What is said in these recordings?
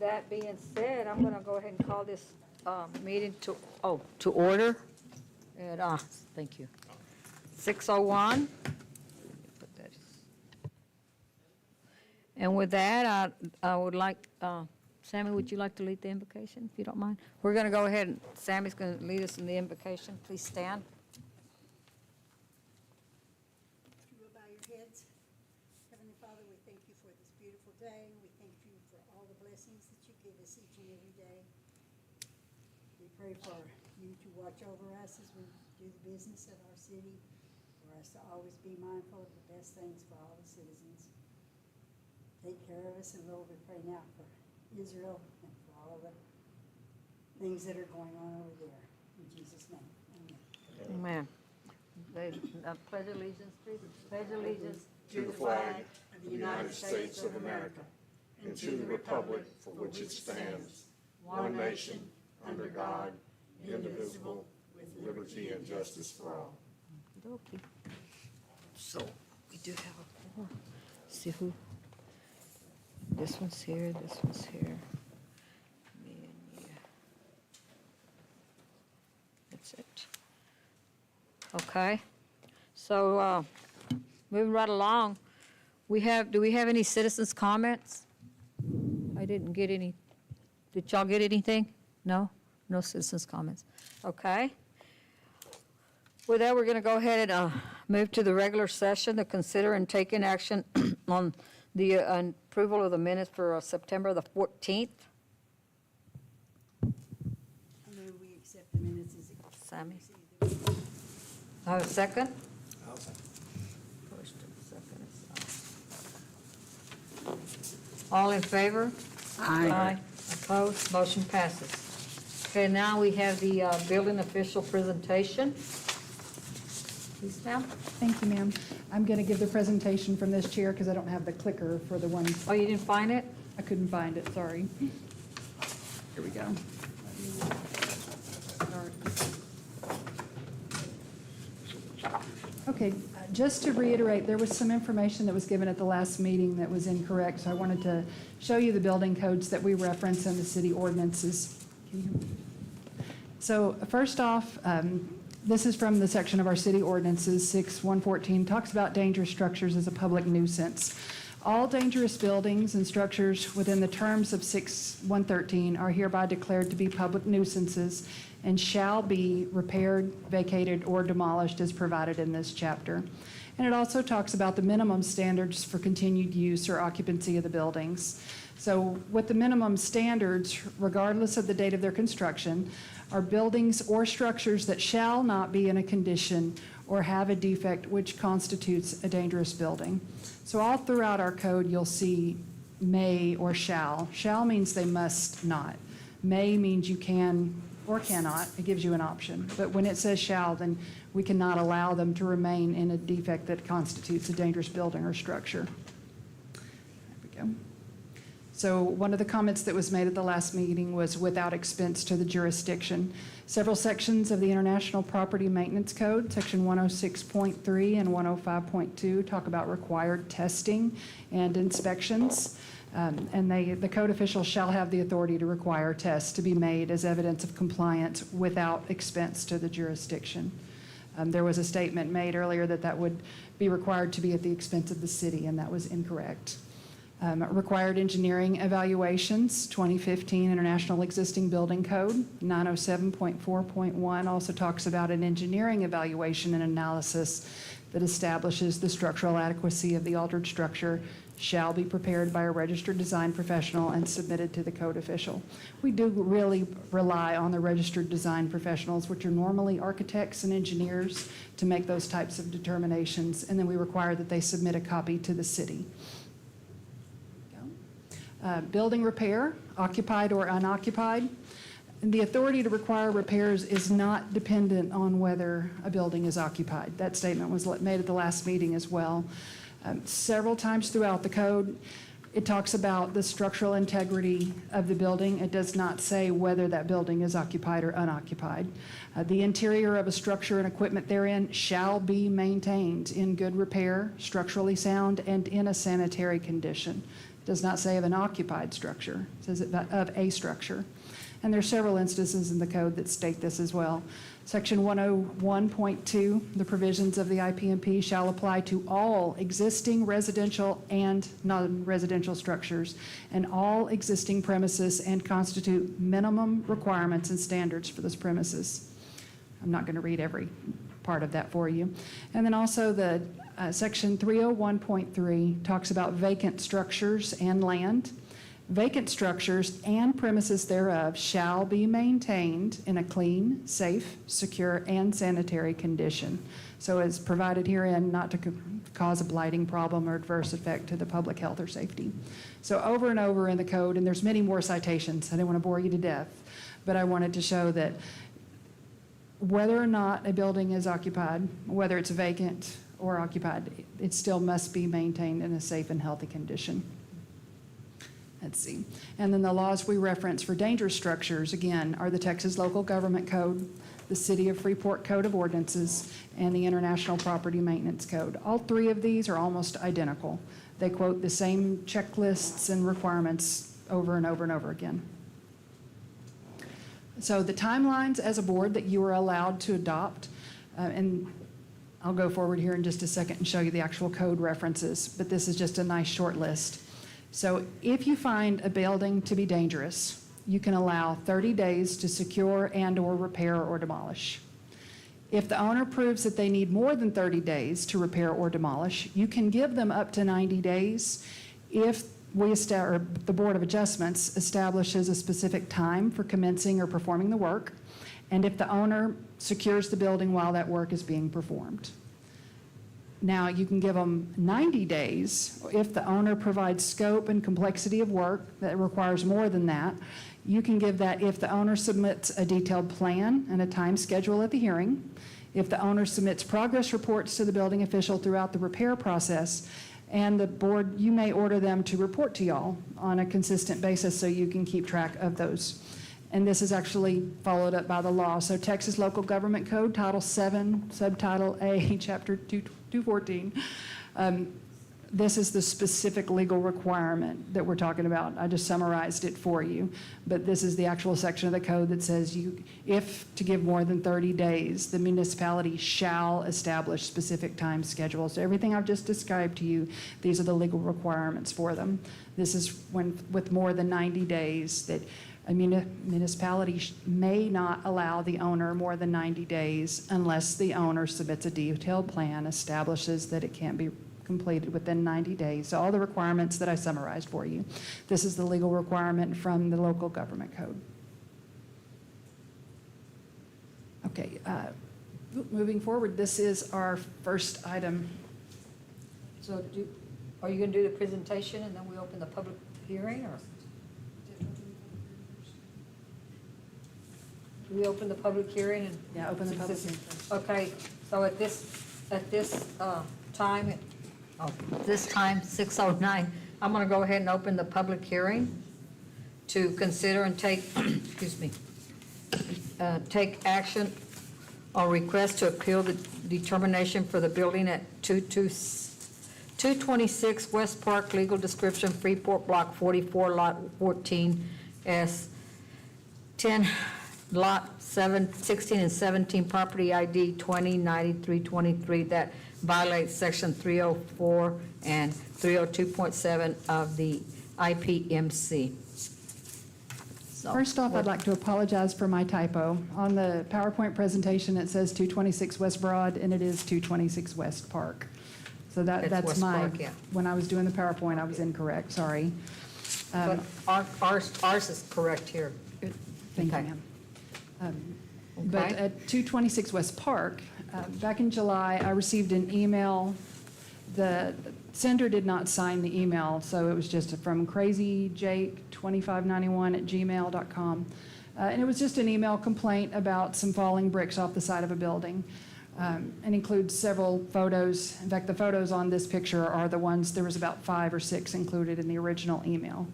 that being said, I'm going to go ahead and call this meeting to order. And, thank you. 6:01. And with that, I would like, Sammy, would you like to lead the invocation, if you don't mind? We're going to go ahead, and Sammy's going to lead us in the invocation. Please stand. If you will bow your heads. Heavenly Father, we thank you for this beautiful day. We thank you for all the blessings that you give us each and every day. We pray for you to watch over us as we do the business of our city, for us to always be mindful of the best things for all the citizens. Take care of us, and Lord, we pray now for Israel and for all the things that are going on over there. In Jesus' name, amen. Amen. Pledge allegiance, please. Pledge allegiance to the flag of the United States of America and to the republic for which it stands, one nation, under God, indivisible, with liberty and justice for all. Okay. So, we do have a four. See who? This one's here, this one's here. Me and you. That's it. Okay. So, moving right along, do we have any citizens' comments? I didn't get any. Did y'all get anything? No? No citizens' comments. Okay. With that, we're going to go ahead and move to the regular session to consider and take in action on the approval of the minutes for September the 14th. I move we accept the minutes as Sammy. received. I have a second? I'll second. First and second is, all in favor? Aye. Opposed? Motion passes. Okay, now we have the building official presentation. Please, ma'am. Thank you, ma'am. I'm going to give the presentation from this chair because I don't have the clicker for the one. Oh, you didn't find it? I couldn't find it, sorry. Here we go. Okay, just to reiterate, there was some information that was given at the last meeting that was incorrect, so I wanted to show you the building codes that we reference in the city ordinances. So first off, this is from the section of our city ordinances, 6-114, talks about dangerous structures as a public nuisance. All dangerous buildings and structures within the terms of 6-113 are hereby declared to be public nuisances and shall be repaired, vacated, or demolished as provided in this chapter. And it also talks about the minimum standards for continued use or occupancy of the buildings. So with the minimum standards, regardless of the date of their construction, are buildings or structures that shall not be in a condition or have a defect which constitutes a dangerous building. So all throughout our code, you'll see may or shall. Shall means they must not. May means you can or cannot. It gives you an option. But when it says shall, then we cannot allow them to remain in a defect that constitutes a dangerous building or structure. There we go. So one of the comments that was made at the last meeting was without expense to the jurisdiction. Several sections of the International Property Maintenance Code, section 106.3 and 105.2, talk about required testing and inspections. And the code official shall have the authority to require tests to be made as evidence of compliance without expense to the jurisdiction. There was a statement made earlier that would be required to be at the expense of the city, and that was incorrect. Required engineering evaluations, 2015 International Existing Building Code, 907.4.1 also talks about an engineering evaluation and analysis that establishes the structural adequacy of the altered structure shall be prepared by a registered design professional and submitted to the code official. We do really rely on the registered design professionals, which are normally architects and engineers, to make those types of determinations, and then we require that they submit a copy to the city. Building repair, occupied or unoccupied. The authority to require repairs is not dependent on whether a building is occupied. That statement was made at the last meeting as well. Several times throughout the code, it talks about the structural integrity of the building. It does not say whether that building is occupied or unoccupied. The interior of a structure and equipment therein shall be maintained in good repair, structurally sound, and in a sanitary condition. Does not say of an occupied structure, it says of a structure. And there's several instances in the code that state this as well. Section 101.2, the provisions of the IPMP shall apply to all existing residential and non-residential structures and all existing premises and constitute minimum requirements and standards for those premises. I'm not going to read every part of that for you. And then also the section 301.3 talks about vacant structures and land. Vacant structures and premises thereof shall be maintained in a clean, safe, secure, and sanitary condition. So as provided herein, not to cause a blighting problem or adverse effect to the public health or safety. So over and over in the code, and there's many more citations. I didn't want to bore you to death, but I wanted to show that whether or not a building is occupied, whether it's vacant or occupied, it still must be maintained in a safe and healthy condition. Let's see. And then the laws we reference for dangerous structures, again, are the Texas Local Government Code, the City of Freeport Code of Ordinances, and the International Property Maintenance Code. All three of these are almost identical. They quote the same checklists and requirements over and over and over again. So the timelines as a board that you are allowed to adopt, and I'll go forward here in just a second and show you the actual code references, but this is just a nice short list. So if you find a building to be dangerous, you can allow 30 days to secure and or repair or demolish. If the owner proves that they need more than 30 days to repair or demolish, you can give them up to 90 days if the Board of Adjustments establishes a specific time for commencing or performing the work, and if the owner secures the building while that work is being performed. Now, you can give them 90 days if the owner provides scope and complexity of work that requires more than that. You can give that if the owner submits a detailed plan and a time schedule at the hearing, if the owner submits progress reports to the building official throughout the repair process, and the board, you may order them to report to y'all on a consistent basis so you can keep track of those. And this is actually followed up by the law. So Texas Local Government Code, Title 7, Subtitle A, Chapter 214. This is the specific legal requirement that we're talking about. I just summarized it for you. But this is the actual section of the code that says if to give more than 30 days, the municipality shall establish specific time schedules. So everything I've just described to you, these are the legal requirements for them. This is when with more than 90 days that a municipality may not allow the owner more than 90 days unless the owner submits a detailed plan, establishes that it can't be completed within 90 days. So all the requirements that I summarized for you. This is the legal requirement from the local government code. Okay, moving forward, this is our first item. So are you going to do the presentation and then we open the public hearing, or? Do we open the public hearing? And Yeah, open the public hearing. Okay, so at this time, this time, 6:09, I'm going to go ahead and open the public hearing to consider and take, excuse me, take action on request to appeal the determination for the building at 226 West Park, legal description, Freeport, Block 44, Lot 14, S 10, Lot 16 and 17, property ID 209323, that violates Section 304 and 302.7 of the IPMC. So, First off, I'd like to apologize for my typo. On the PowerPoint presentation, it says 226 West Broad, and it is 226 West Park. So that's West my, Park, yeah. when I was doing the PowerPoint, I was incorrect, sorry. But ours is correct here. Thank you, Okay. ma'am. But Okay. at 226 West Park, back in July, I received an email. The sender did not sign the email, so it was just from crazyjake2591@gmail.com. And it was just an email complaint about some falling bricks off the side of a building, and includes several photos. In fact, the photos on this picture are the ones, there was about 5 or 6 included in the original email.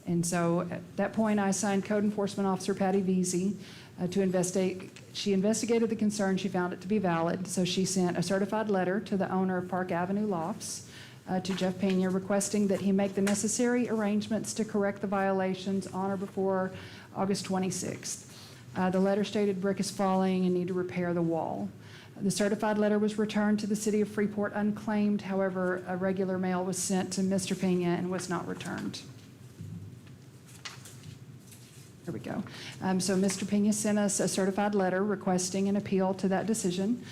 And so at that point, I assigned Code Enforcement Officer Patty Veazey to investigate. She investigated the concern. She found it to be valid. So she sent a certified letter to the owner of Park Avenue Lofts to Jeff Pena requesting that he make the necessary arrangements to correct the violations on or before August 26th. The letter stated brick is falling and need to repair the wall. The certified letter was returned to the city of Freeport unclaimed. However, a regular mail was sent to Mr. Pena and was not returned. There we go. So Mr. Pena sent us a certified letter requesting an appeal to that decision.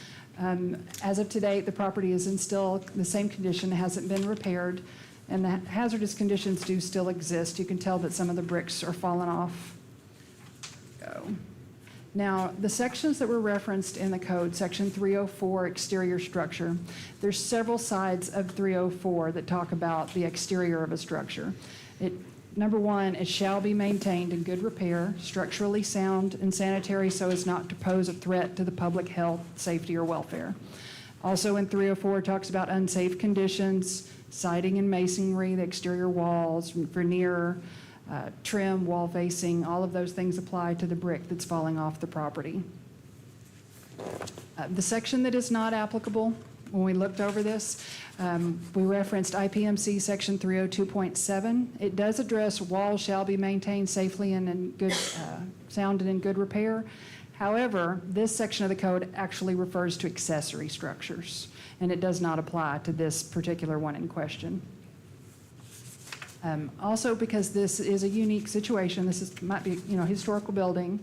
As of today, the property is in still the same condition, hasn't been repaired, and the hazardous conditions do still exist. You can tell that some of the bricks are falling off. Now, the sections that were referenced in the code, section 304, exterior structure, there's several sides of 304 that talk about the exterior of a structure. Number one, it shall be maintained in good repair, structurally sound and sanitary so as not to pose a threat to the public health, safety, or welfare. Also in 304, it talks about unsafe conditions, siding and masonry, the exterior walls, veneer, trim, wall facing, all of those things apply to the brick that's falling off the property. The section that is not applicable, when we looked over this, we referenced IPMC section 302.7. It does address walls shall be maintained safely and in good, sound and in good repair. However, this section of the code actually refers to accessory structures, and it does not apply to this particular one in question. Also, because this is a unique situation, might be historical building.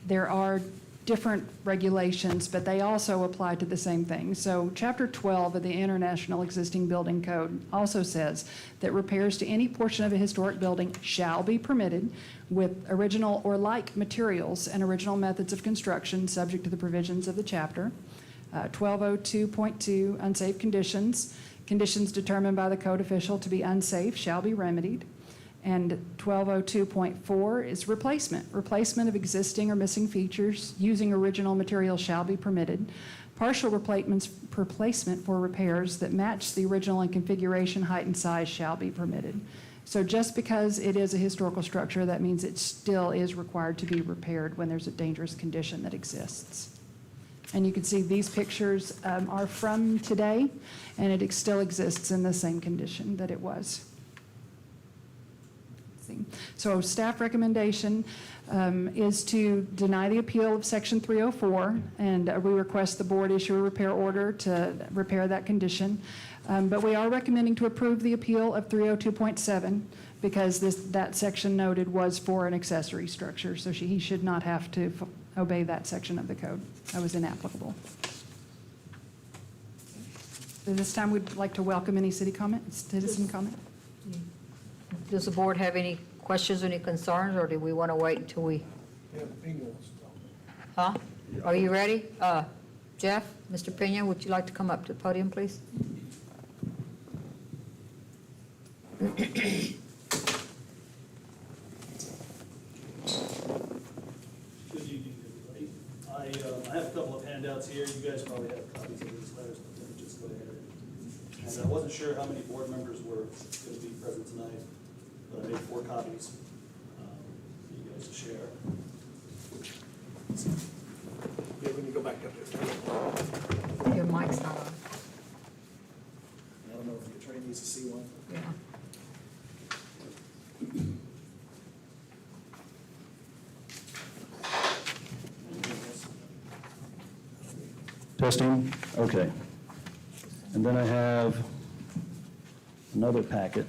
There are different regulations, but they also apply to the same thing. So Chapter 12 of the International Existing Building Code also says that repairs to any portion of a historic building shall be permitted with original or like materials and original methods of construction subject to the provisions of the chapter. 1202.2, unsafe conditions. Conditions determined by the code official to be unsafe shall be remedied. And 1202.4 is replacement. Replacement of existing or missing features using original material shall be permitted. Partial replacement for repairs that match the original in configuration, height, and size shall be permitted. So just because it is a historical structure, that means it still is required to be repaired when there's a dangerous condition that exists. And you can see these pictures are from today, and it still exists in the same condition that it was. So staff recommendation is to deny the appeal of section 304, and we request the board issue a repair order to repair that condition. But we are recommending to approve the appeal of 302.7 because that section noted was for an accessory structure, so he should not have to obey that section of the code. That was inapplicable. At this time, we'd like to welcome any citizen comment. Does the board have any questions, any concerns, or do we want to wait until we? Huh? Are you ready? Jeff, Mr. Pena, would you like to come up to the podium, please? Good evening, everybody. I have a couple of handouts here. You guys probably have copies of these letters, but let me just go ahead. And I wasn't sure how many board members were going to be present tonight, but I made 4 copies for you guys to share. Yeah, when you go back up there. Your mic's not on. I don't know if the attorney needs to see one. Yeah. Testing, okay. And then I have another packet.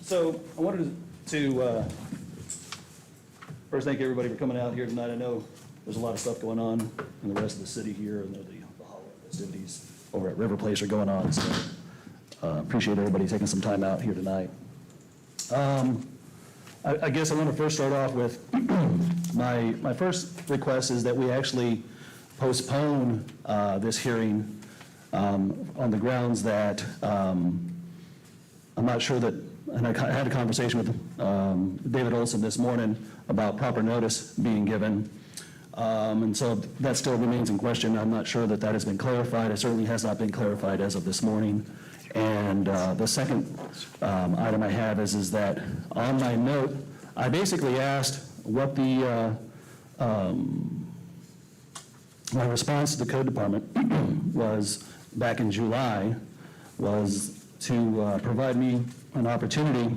So I wanted to first thank everybody for coming out here tonight. I know there's a lot of stuff going on in the rest of the city here, and the holiday festivities over at River Place are going on, so appreciate everybody taking some time out here tonight. I guess I want to first start off with my first request is that we actually postpone this hearing on the grounds that I'm not sure that, and I had a conversation with David Olson this morning about proper notice being given. And so that still remains in question. I'm not sure that that has been clarified. It certainly has not been clarified as of this morning. And the second item I have is that on my note, I basically asked what the, my response to the code department was back in July, was to provide me an opportunity,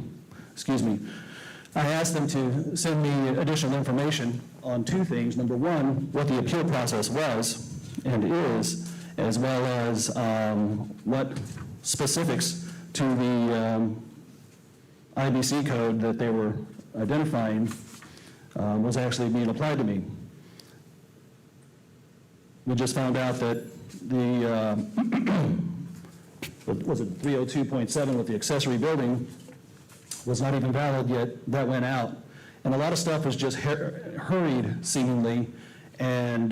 I asked them to send me additional information on two things. Number one, what the appeal process was and is, as well as what specifics to the IBC code that they were identifying was actually being applied to me. We just found out that the, was it 302.7 with the accessory building was not even valid yet. That went out. And a lot of stuff was just hurried, seemingly, and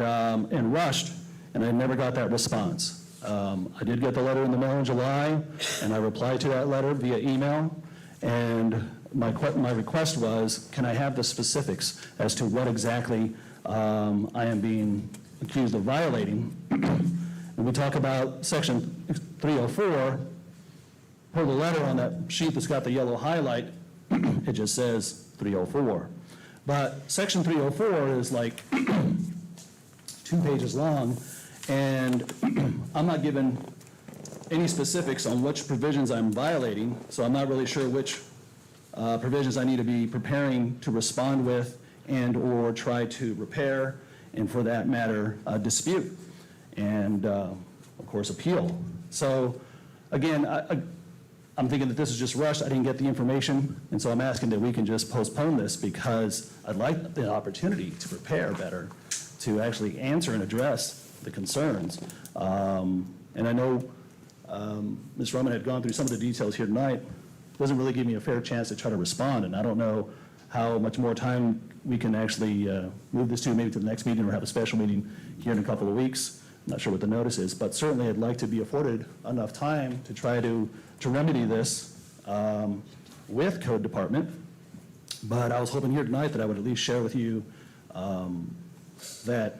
rushed, and I never got that response. I did get the letter in the mail in July, and I replied to that letter via email, and my request was, can I have the specifics as to what exactly I am being accused of violating? And we talk about section 304, per the letter on that sheet that's got the yellow highlight, it just says 304. But section 304 is like 2 pages long, and I'm not given any specifics on which provisions I'm violating, so I'm not really sure which provisions I need to be preparing to respond with and or try to repair, and for that matter, dispute, and of course appeal. So again, I'm thinking that this is just rushed. I didn't get the information, and so I'm asking that we can just postpone this because I'd like the opportunity to prepare better, to actually answer and address the concerns. And I know Ms. Roman had gone through some of the details here tonight. Doesn't really give me a fair chance to try to respond, and I don't know how much more time we can actually move this to, maybe to the next meeting or have a special meeting here in a couple of weeks. I'm not sure what the notice is, but certainly I'd like to be afforded enough time to try to remedy this with Code Department. But I was hoping here tonight that I would at least share with you that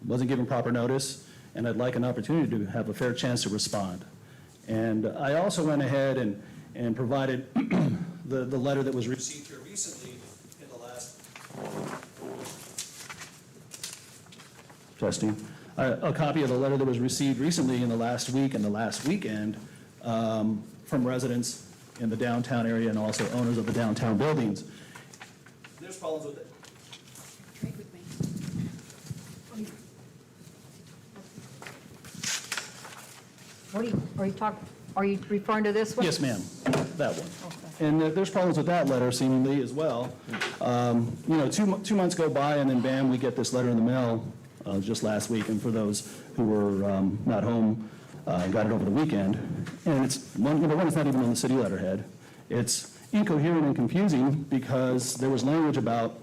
wasn't given proper notice, and I'd like an opportunity to have a fair chance to respond. And I also went ahead and provided the letter that was received here recently in the last testing. A copy of the letter that was received recently in the last week and the last weekend from residents in the downtown area and also owners of the downtown buildings. There's problems with it. Trade with me. Are you referring to this one? Yes, ma'am, that one. And there's problems with that letter seemingly as well. You know, two months go by and then bam, we get this letter in the mail just last week. And for those who were not home, got it over the weekend. And it's, number one, it's not even on the city letterhead. It's incoherent and confusing because there was language about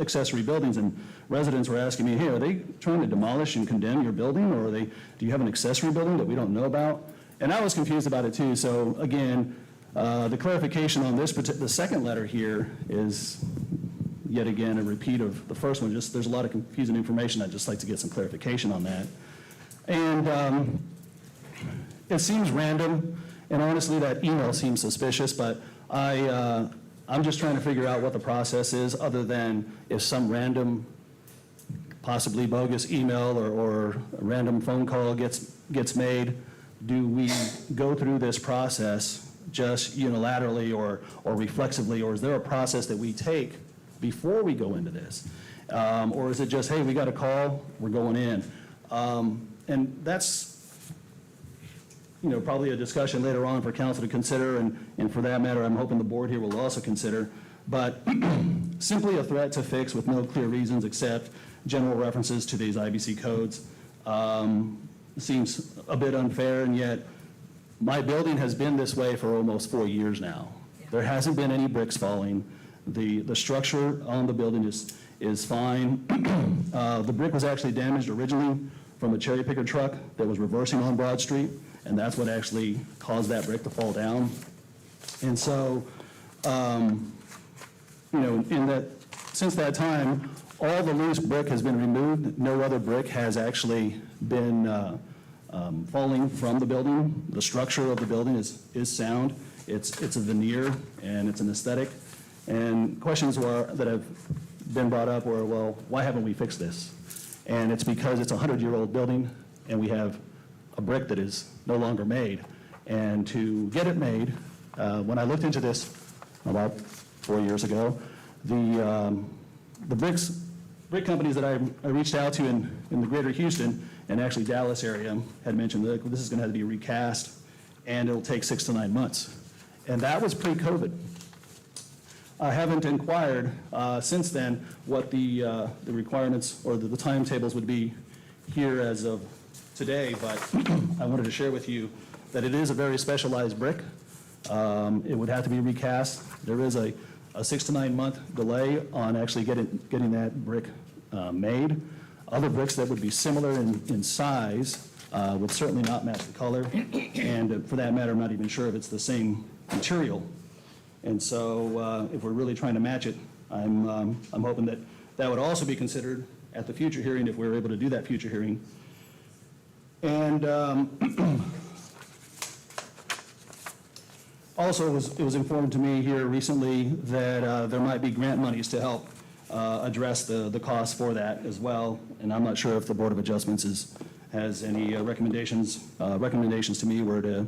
accessory buildings, and residents were asking me, hey, are they trying to demolish and condemn your building, or do you have an accessory building that we don't know about? And I was confused about it too. So again, the clarification on this, the second letter here is yet again a repeat of the first one. Just there's a lot of confusing information. I'd just like to get some clarification on that. And it seems random, and honestly that email seems suspicious, but I'm just trying to figure out what the process is, other than if some random, possibly bogus email or a random phone call gets made. Do we go through this process just unilaterally or reflexively, or is there a process that we take before we go into this? Or is it just, hey, we got a call, we're going in? And that's, you know, probably a discussion later on for council to consider, and for that matter, I'm hoping the board here will also consider. But simply a threat to fix with no clear reasons except general references to these IBC codes seems a bit unfair, and yet my building has been this way for almost 4 years now. There hasn't been any bricks falling. The structure on the building is fine. The brick was actually damaged originally from a cherry picker truck that was reversing on Broad Street, and that's what actually caused that brick to fall down. And so, you know, since that time, all the loose brick has been removed. No other brick has actually been falling from the building. The structure of the building is sound. It's a veneer and it's an aesthetic. And questions that have been brought up were, well, why haven't we fixed this? And it's because it's a 100-year-old building and we have a brick that is no longer made. And to get it made, when I looked into this about 4 years ago, the brick companies that I reached out to in the greater Houston and actually Dallas area had mentioned that this is going to have to be recast and it'll take 6 to 9 months. And that was pre-COVID. I haven't inquired since then what the requirements or the timetables would be here as of today, but I wanted to share with you that it is a very specialized brick. It would have to be recast. There is a 6 to 9 month delay on actually getting that brick made. Other bricks that would be similar in size would certainly not match the color, and for that matter, I'm not even sure if it's the same material. And so if we're really trying to match it, I'm hoping that that would also be considered at the future hearing if we were able to do that future hearing. And also it was informed to me here recently that there might be grant monies to help address the cost for that as well. And I'm not sure if the Board of Adjustments has any recommendations to me where to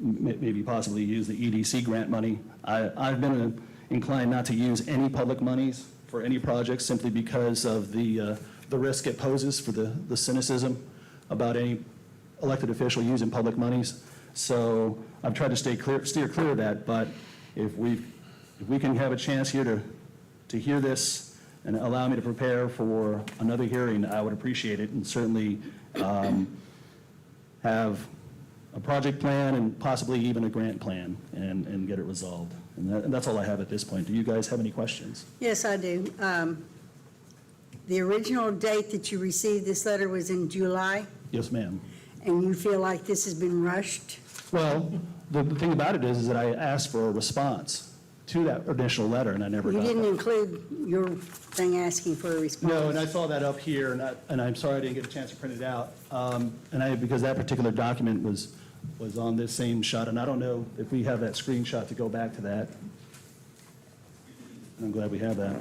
maybe possibly use the EDC grant money. I've been inclined not to use any public monies for any project simply because of the risk it poses for the cynicism about any elected official using public monies. So I've tried to steer clear of that, but if we can have a chance here to hear this and allow me to prepare for another hearing, I would appreciate it, and certainly have a project plan and possibly even a grant plan and get it resolved. And that's all I have at this point. Do you guys have any questions? Yes, I do. The original date that you received this letter was in July, Yes, ma'am. and you feel like this has been rushed? Well, the thing about it is that I asked for a response to that initial letter, and I never You got didn't that. include your thing asking for a response? No, and I saw that up here, and I'm sorry I didn't get a chance to print it out. Because that particular document was on this same shot, and I don't know if we have that screenshot to go back to that. I'm glad we have that.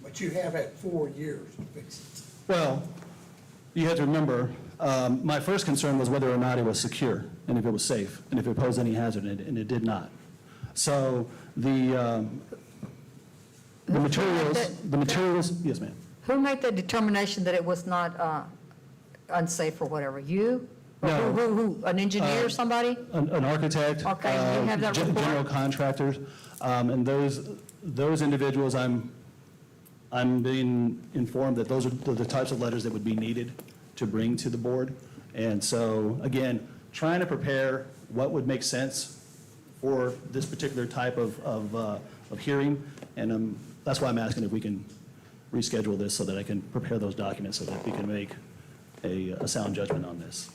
But you have had 4 years to fix it. Well, you have to remember, my first concern was whether or not it was secure, and if it was safe, and if it posed any hazard, and it did not. So the materials, yes, ma'am. Who made the determination that it was not unsafe or whatever? You? Or No. who, an engineer or somebody? An architect. Okay, you have that report? General contractors, and those individuals, I'm being informed that those are the types of letters that would be needed to bring to the board. And so, again, trying to prepare what would make sense for this particular type of hearing, and that's why I'm asking if we can reschedule this so that I can prepare those documents so that we can make a sound judgment on this.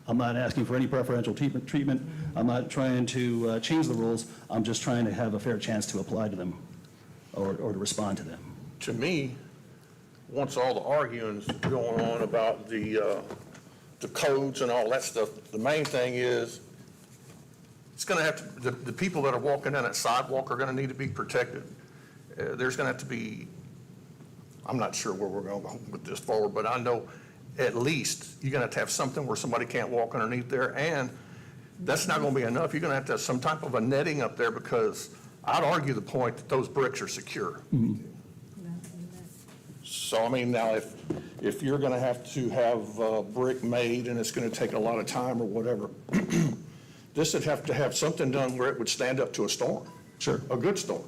I'm not asking for any preferential treatment. I'm not trying to change the rules. I'm just trying to have a fair chance to apply to them or to respond to them. To me, once all the arguing's going on about the codes and all that stuff, the main thing is, it's gonna have to, the people that are walking down that sidewalk are gonna need to be protected. There's gonna have to be, I'm not sure where we're gonna go with this forward, but I know at least you're gonna have to have something where somebody can't walk underneath there, and that's not gonna be enough. You're gonna have to have some type of a netting up there, because I'd argue the point that those bricks are secure. So, I mean, now, if you're gonna have to have brick made and it's gonna take a lot of time or whatever, this would have to have something done where it would stand up to a storm. Sure. A good storm.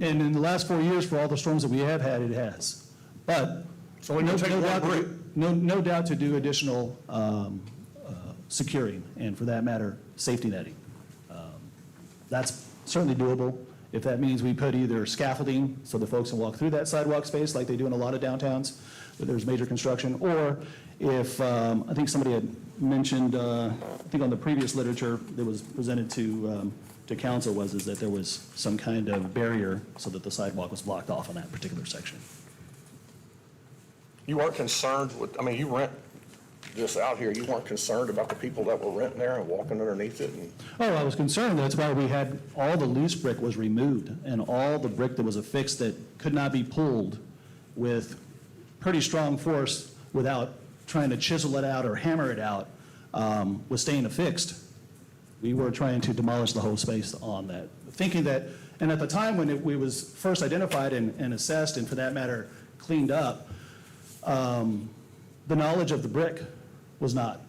And in the last 4 years, for all the storms that we have had, it has. But So we can take one brick. no doubt to do additional securing, and for that matter, safety netting. That's certainly doable. If that means we put either scaffolding so the folks can walk through that sidewalk space like they do in a lot of downtowns where there's major construction, or if, I think somebody had mentioned, I think on the previous literature that was presented to to council was is that there was some kind of barrier so that the sidewalk was blocked off on that particular section. You weren't concerned with, I mean, you rent this out here, you weren't concerned about the people that were renting there and walking underneath it and? Oh, I was concerned. That's why we had, all the loose brick was removed, and all the brick that was affixed that could not be pulled with pretty strong force without trying to chisel it out or hammer it out was staying affixed. We were trying to demolish the whole space on that, thinking that, and at the time when it was first identified and assessed, and for that matter, cleaned up, the knowledge of the brick was not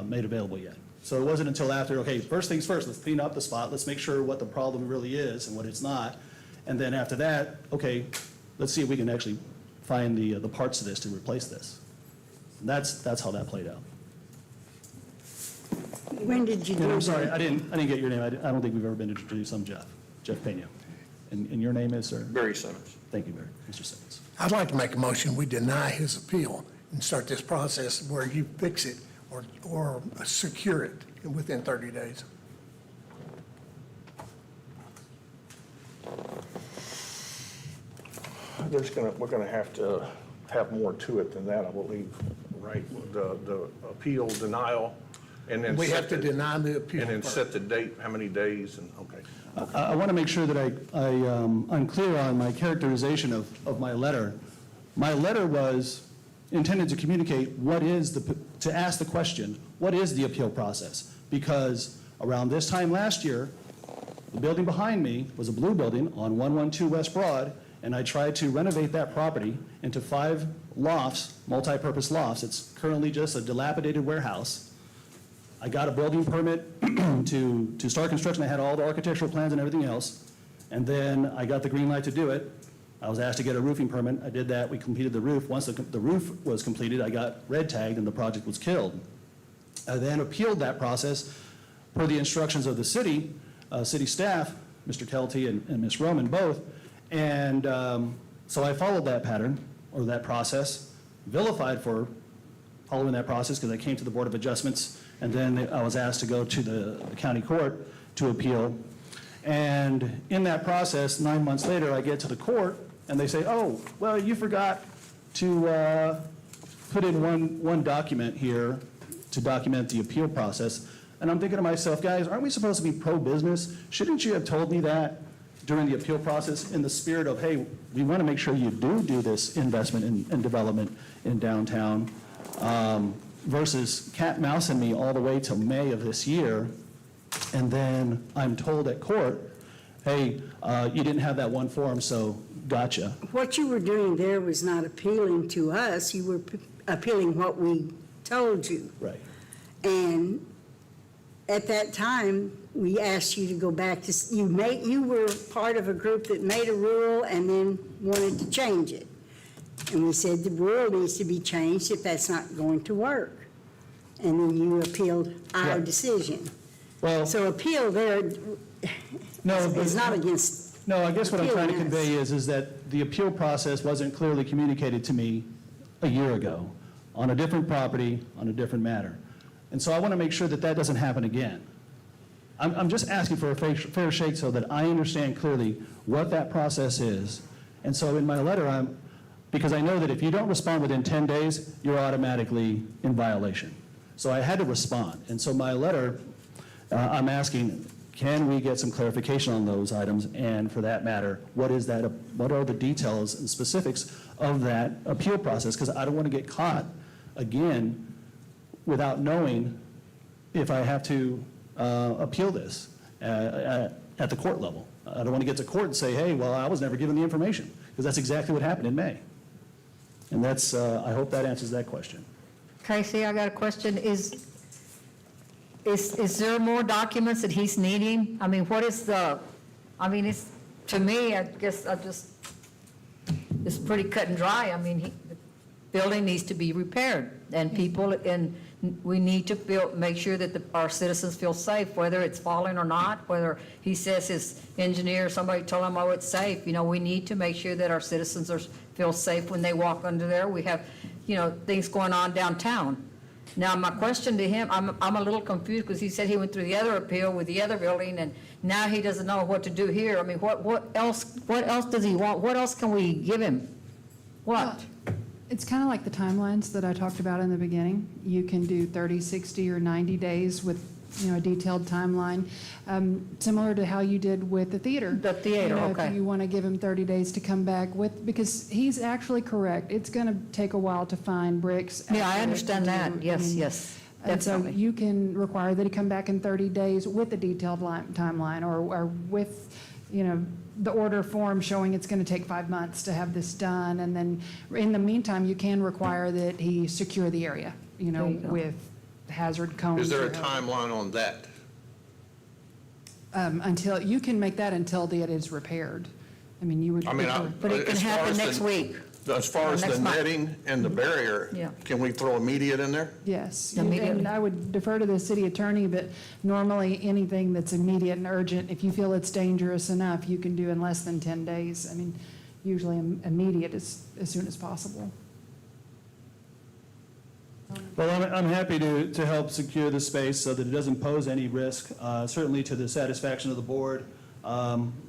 made available yet. So it wasn't until after, okay, first things first, let's clean up the spot, let's make sure what the problem really is and what it's not. And then after that, okay, let's see if we can actually find the parts of this to replace this. And that's how that played out. When did you do And that? I'm sorry, I didn't get your name. I don't think we've ever been introduced. I'm Jeff Pena. And your name is, sir? Barry Simmons. Thank you, Barry. Mr. Simmons. I'd like to make a motion, we deny his appeal and start this process where you fix it or secure it within 30 days. We're gonna have to have more to it than that, I believe, right? The appeal, denial, and then. We have to set the- deny the appeal And then first. set the date, how many days, and, okay. I want to make sure that I'm clear on my characterization of my letter. My letter was intended to communicate to ask the question, what is the appeal process? Because around this time last year, the building behind me was a blue building on 112 West Broad, and I tried to renovate that property into 5 lofts, multi-purpose lofts. It's currently just a dilapidated warehouse. I got a building permit to start construction. I had all the architectural plans and everything else. And then I got the green light to do it. I was asked to get a roofing permit. I did that. We completed the roof. Once the roof was completed, I got red tagged and the project was killed. I then appealed that process per the instructions of the city staff, Mr. Kelty and Ms. Roman both. And so I followed that pattern or that process, vilified for following that process because I came to the Board of Adjustments. And then I was asked to go to the county court to appeal. And in that process, 9 months later, I get to the court, and they say, oh, well, you forgot to put in one document here to document the appeal process. And I'm thinking to myself, guys, aren't we supposed to be pro-business? Shouldn't you have told me that during the appeal process in the spirit of, hey, we want to make sure you do this investment and development in downtown? Versus cat-mousing me all the way till May of this year, and then I'm told at court, hey, you didn't have that one form, so gotcha. What you were doing there was not appealing to us, you were appealing what we told you. Right. And at that time, we asked you to go back to, you were part of a group that made a rule and then wanted to change it. And we said the rule needs to be changed if that's not going to work. And then you appealed our Right. decision. Well, So appeal there no, is not but, against, no, I guess what I'm trying to appealing us. convey is that the appeal process wasn't clearly communicated to me a year ago on a different property, on a different matter. And so I want to make sure that that doesn't happen again. I'm just asking for a fair shake so that I understand clearly what that process is. And so in my letter, because I know that if you don't respond within 10 days, you're automatically in violation. So I had to respond. And so my letter, I'm asking, can we get some clarification on those items? And for that matter, what are the details and specifics of that appeal process? Because I don't want to get caught again without knowing if I have to appeal this at the court level. I don't want to get to court and say, hey, well, I was never given the information, because that's exactly what happened in May. And that's, I hope that answers that question. Casey, I got a question. Is there more documents that he's needing? I mean, what is it's, to me, I guess it's pretty cut and dry. I mean, the building needs to be repaired, and we need to make sure that our citizens feel safe, whether it's falling or not, whether he says his engineer, somebody told him, oh, it's safe. We need to make sure that our citizens feel safe when they walk under there. We have, things going on downtown. Now, my question to him, I'm a little confused because he said he went through the other appeal with the other building and now he doesn't know what to do here. I mean, what else does he want? What else can we give him? What? It's kind of like the timelines that I talked about in the beginning. You can do 30, 60, or 90 days with, a detailed timeline, similar to how you did with the theater. The theater, okay. If you want to give him 30 days to come back with, because he's actually correct. It's going to take a while to find bricks. Yeah, I accurate understand to that. do. Yes, yes, And so definitely. you can require that he come back in 30 days with a detailed timeline or with, the order form showing it's going to take 5 months to have this done. And then in the meantime, you can require that he secure the area, you go. with hazard cones. Is there a or however. timeline on that? Until, you can make that until it is repaired. I mean, you would. But it can as far happen as the- next week. As far as Next the month. netting and the barrier, Yeah. can we throw immediate in there? Yes, Immediately. and I would defer to the city attorney, but normally anything that's immediate and urgent, if you feel it's dangerous enough, you can do in less than 10 days. I mean, usually immediate as soon as possible. Well, I'm happy to help secure the space so that it doesn't pose any risk, certainly to the satisfaction of the board,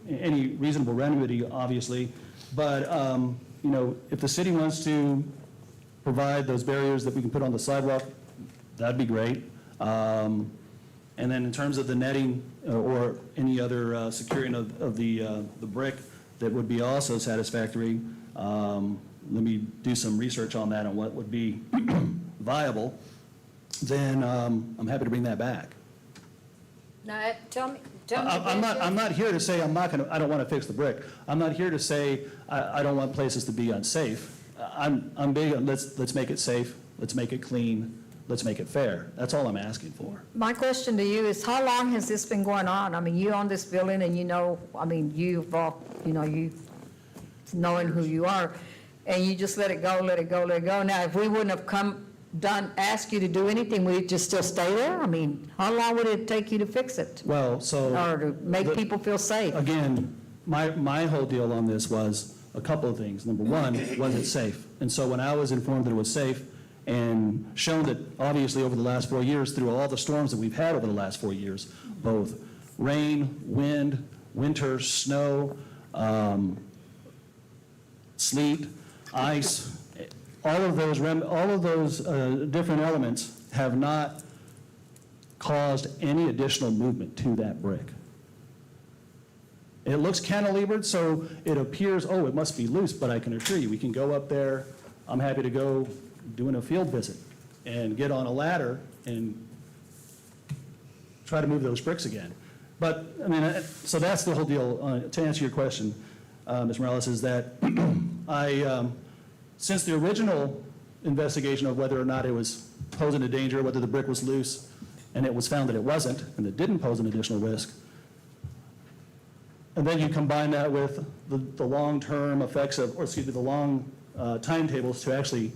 any reasonable remedy, obviously. But, if the city wants to provide those barriers that we can put on the sidewalk, that'd be great. And then in terms of the netting or any other securing of the brick, that would be also satisfactory. Let me do some research on that and what would be viable, then I'm happy to bring that back. Now, tell me. I'm not here to say I don't want to fix the brick. I'm not here to say I don't want places to be unsafe. I'm big on let's make it safe, let's make it clean, let's make it fair. That's all I'm asking for. My question to you is, how long has this been going on? I mean, you own this building and you've all, you knowing who you are, and you just let it go. Now, if we wouldn't have asked you to do anything, would it just still stay there? I mean, how long would it take you to fix it? Well, so. Or to make people feel safe? Again, my whole deal on this was a couple of things. Number one, was it safe? And so when I was informed that it was safe and shown that obviously over the last 4 years, through all the storms that we've had over the last 4 years, both rain, wind, winter, snow, sleet, ice, all of those different elements have not caused any additional movement to that brick. It looks cantilevered, so it appears, it must be loose, but I can assure you, we can go up there. I'm happy to go doing a field visit and get on a ladder and try to move those bricks again. But, so that's the whole deal. To answer your question, Ms. Morales, is that since the original investigation of whether or not it was posing a danger, whether the brick was loose, and it was found that it wasn't, and it didn't pose an additional risk, and then you combine that with the long-term effects the long timetables to actually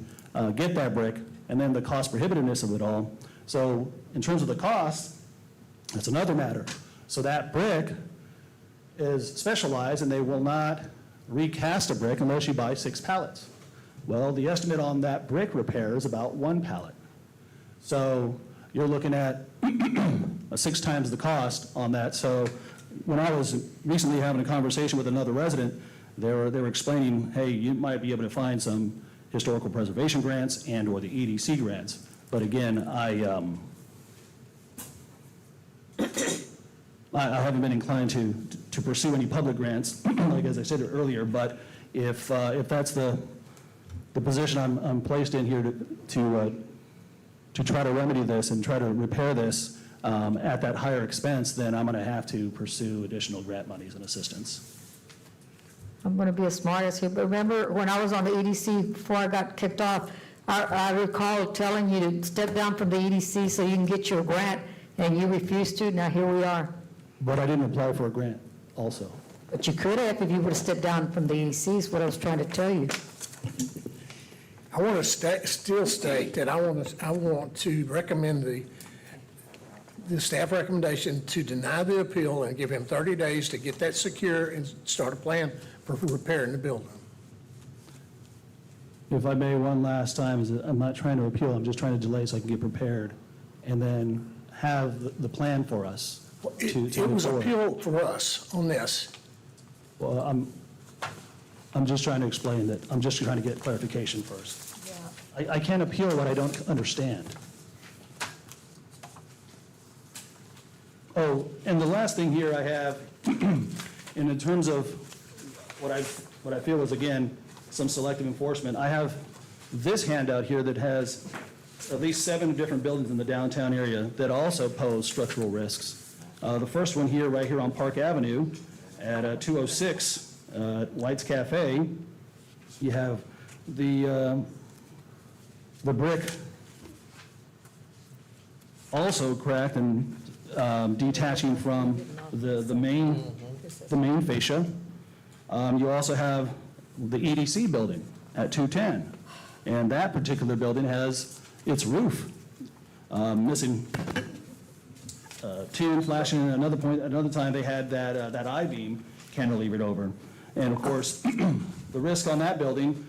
get that brick, and then the cost prohibitiveness of it all. So in terms of the cost, that's another matter. So that brick is specialized, and they will not recast a brick unless you buy 6 pallets. Well, the estimate on that brick repair is about 1 pallet. So you're looking at 6 times the cost on that. So when I was recently having a conversation with another resident, they were explaining, hey, you might be able to find some historical preservation grants and or the EDC grants. But again, I haven't been inclined to pursue any public grants, like as I said earlier. But if that's the position I'm placed in here to try to remedy this and try to repair this at that higher expense, then I'm going to have to pursue additional grant monies and assistance. I'm going to be a smartass here, but remember when I was on the EDC before I got kicked off, I recall telling you to step down from the EDC so you can get your grant, and you refused to. Now here we are. But I didn't apply for a grant also. But you could have if you would have stepped down from the EDC is what I was trying to tell you. I want to still state that I want to recommend the staff recommendation to deny the appeal and give him 30 days to get that secure and start a plan for repairing the building. If I may, one last time, I'm not trying to appeal, I'm just trying to delay so I can get prepared, and then have the plan for us to It move was forward. appeal for us on this. Well, I'm just trying to explain that, I'm just trying to get clarification first. I can't appeal what I don't understand. Oh, and the last thing here I have, and in terms of what I feel is, again, some selective enforcement, I have this handout here that has at least 7 different buildings in the downtown area that also pose structural risks. The first one here, right here on Park Avenue at 206 White's Cafe, you have the brick also cracked and detaching from the main fascia. You also have the EDC building at 210, and that particular building has its roof missing tin flashing. Another time they had that I-beam cantilevered over, and of course the risk on that building.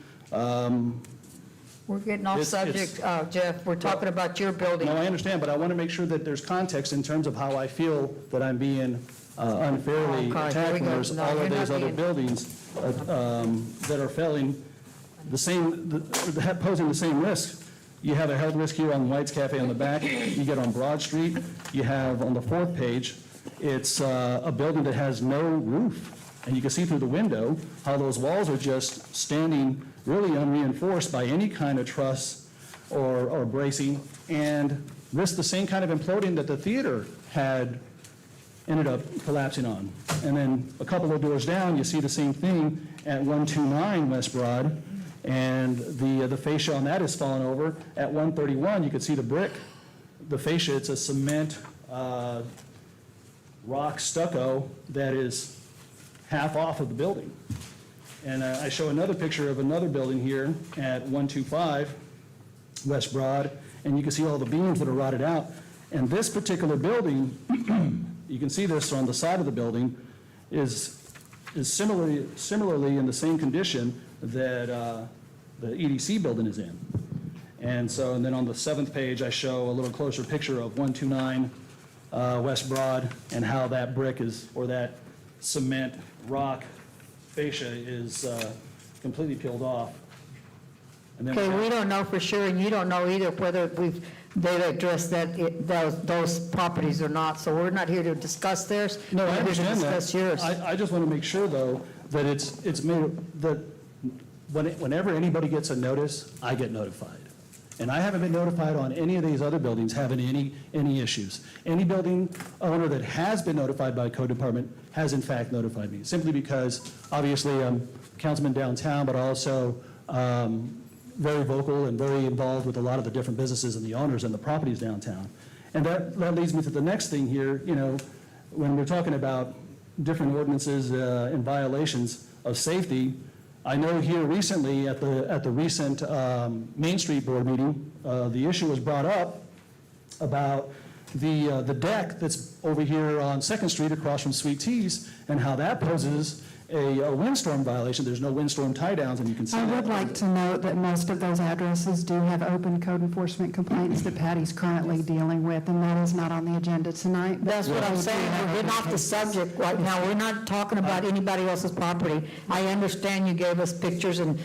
We're getting off It's- subject, Jeff. We're talking about your building. No, I understand, but I want to make sure that there's context in terms of how I feel that I'm being unfairly Okay, here we attacked when go. there's No, all you're of not those other being- buildings that are failing the same, posing the same risk. You have a health risk here on White's Cafe on the back. You get on Broad Street, you have on the 4th page, it's a building that has no roof. And you can see through the window how those walls are just standing really unreinforced by any kind of truss or bracing, and risk the same kind of imploding that the theater had ended up collapsing on. And then a couple of doors down, you see the same thing at 129 West Broad, and the fascia on that is fallen over. At 131, you can see the brick, the fascia, it's a cement rock stucco that is half off of the building. And I show another picture of another building here at 125 West Broad, and you can see all the beams that are rotted out. And this particular building, you can see this on the side of the building, is similarly in the same condition that the EDC building is in. And so, and then on the 7th page, I show a little closer picture of 129 West Broad and how that brick is, or that cement rock fascia is completely peeled off. And then Okay, we don't know for sure, and you don't know either whether they've addressed those properties or not, so we're not here to discuss theirs. No, I We're here to understand that. discuss yours. I just want to make sure, though, that it's made, that whenever anybody gets a notice, I get notified. And I haven't been notified on any of these other buildings having any issues. Any building owner that has been notified by code department has in fact notified me, simply because, obviously, I'm councilman downtown, but also very vocal and very involved with a lot of the different businesses and the owners and the properties downtown. And that leads me to the next thing here, you know, when we're talking about different ordinances and violations of safety. I know here recently at the recent Main Street Board meeting, the issue was brought up about the deck that's over here on 2nd Street across from Sweet Teas, and how that poses a windstorm violation. There's no windstorm tie-downs, and you can see I that. would like to note that most of those addresses do have open code enforcement complaints that Patty's currently dealing with, and that is not on the agenda tonight. That's what I'm saying, we're getting off the subject right now, we're not talking about anybody else's property. I understand you gave us pictures and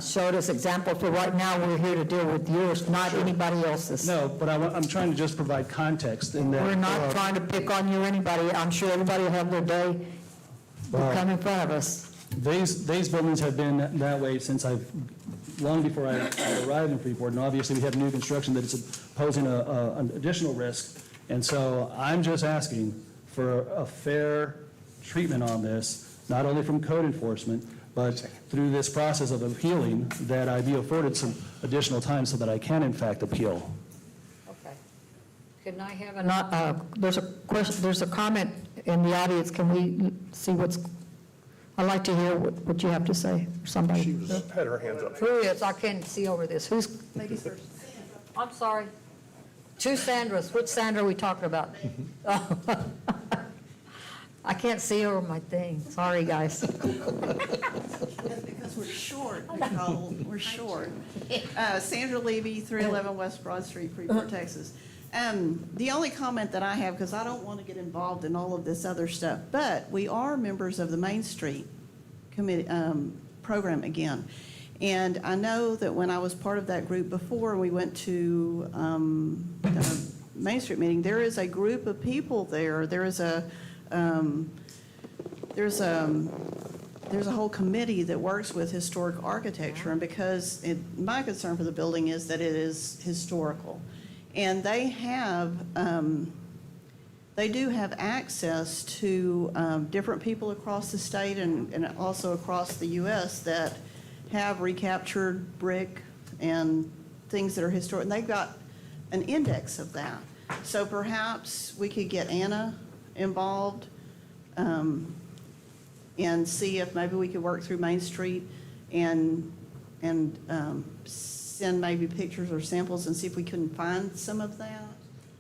showed us examples, but right now, we're here to deal with yours, not anybody else's. No, but I'm trying to just provide context in that. We're not trying to pick on you or anybody, I'm sure everybody will have their day to come in front of us. These buildings have been that way since long before I arrived in Freeport, and obviously we have new construction that is posing an additional risk. And so I'm just asking for a fair treatment on this, not only from code enforcement, but through this process of appealing, that I be afforded some additional time so that I can in fact appeal. Okay. Can I have there's a question, there's a comment in the audience, can we see I'd like to hear what you have to say, somebody. She had her hands up. Who is, I can't see over this, who's? Ladies first. I'm sorry. Two Sandras, which Sandra are we talking about? I can't see over my thing. Sorry, guys. Because we're short, Nicole, we're short. Sandra Levy, 311 West Broad Street, Freeport, Texas. The only comment that I have, because I don't want to get involved in all of this other stuff, but we are members of the Main Street Committee, program again. And I know that when I was part of that group before, and we went to the Main Street meeting, there is a group of people there. There's a whole committee that works with historic architecture, and because my concern for the building is that it is historical. And they do have access to different people across the state and also across the U.S. that have recaptured brick and things that are historic, and they've got an index of that. So perhaps we could get Anna involved and see if maybe we could work through Main Street and send maybe pictures or samples and see if we can find some of that.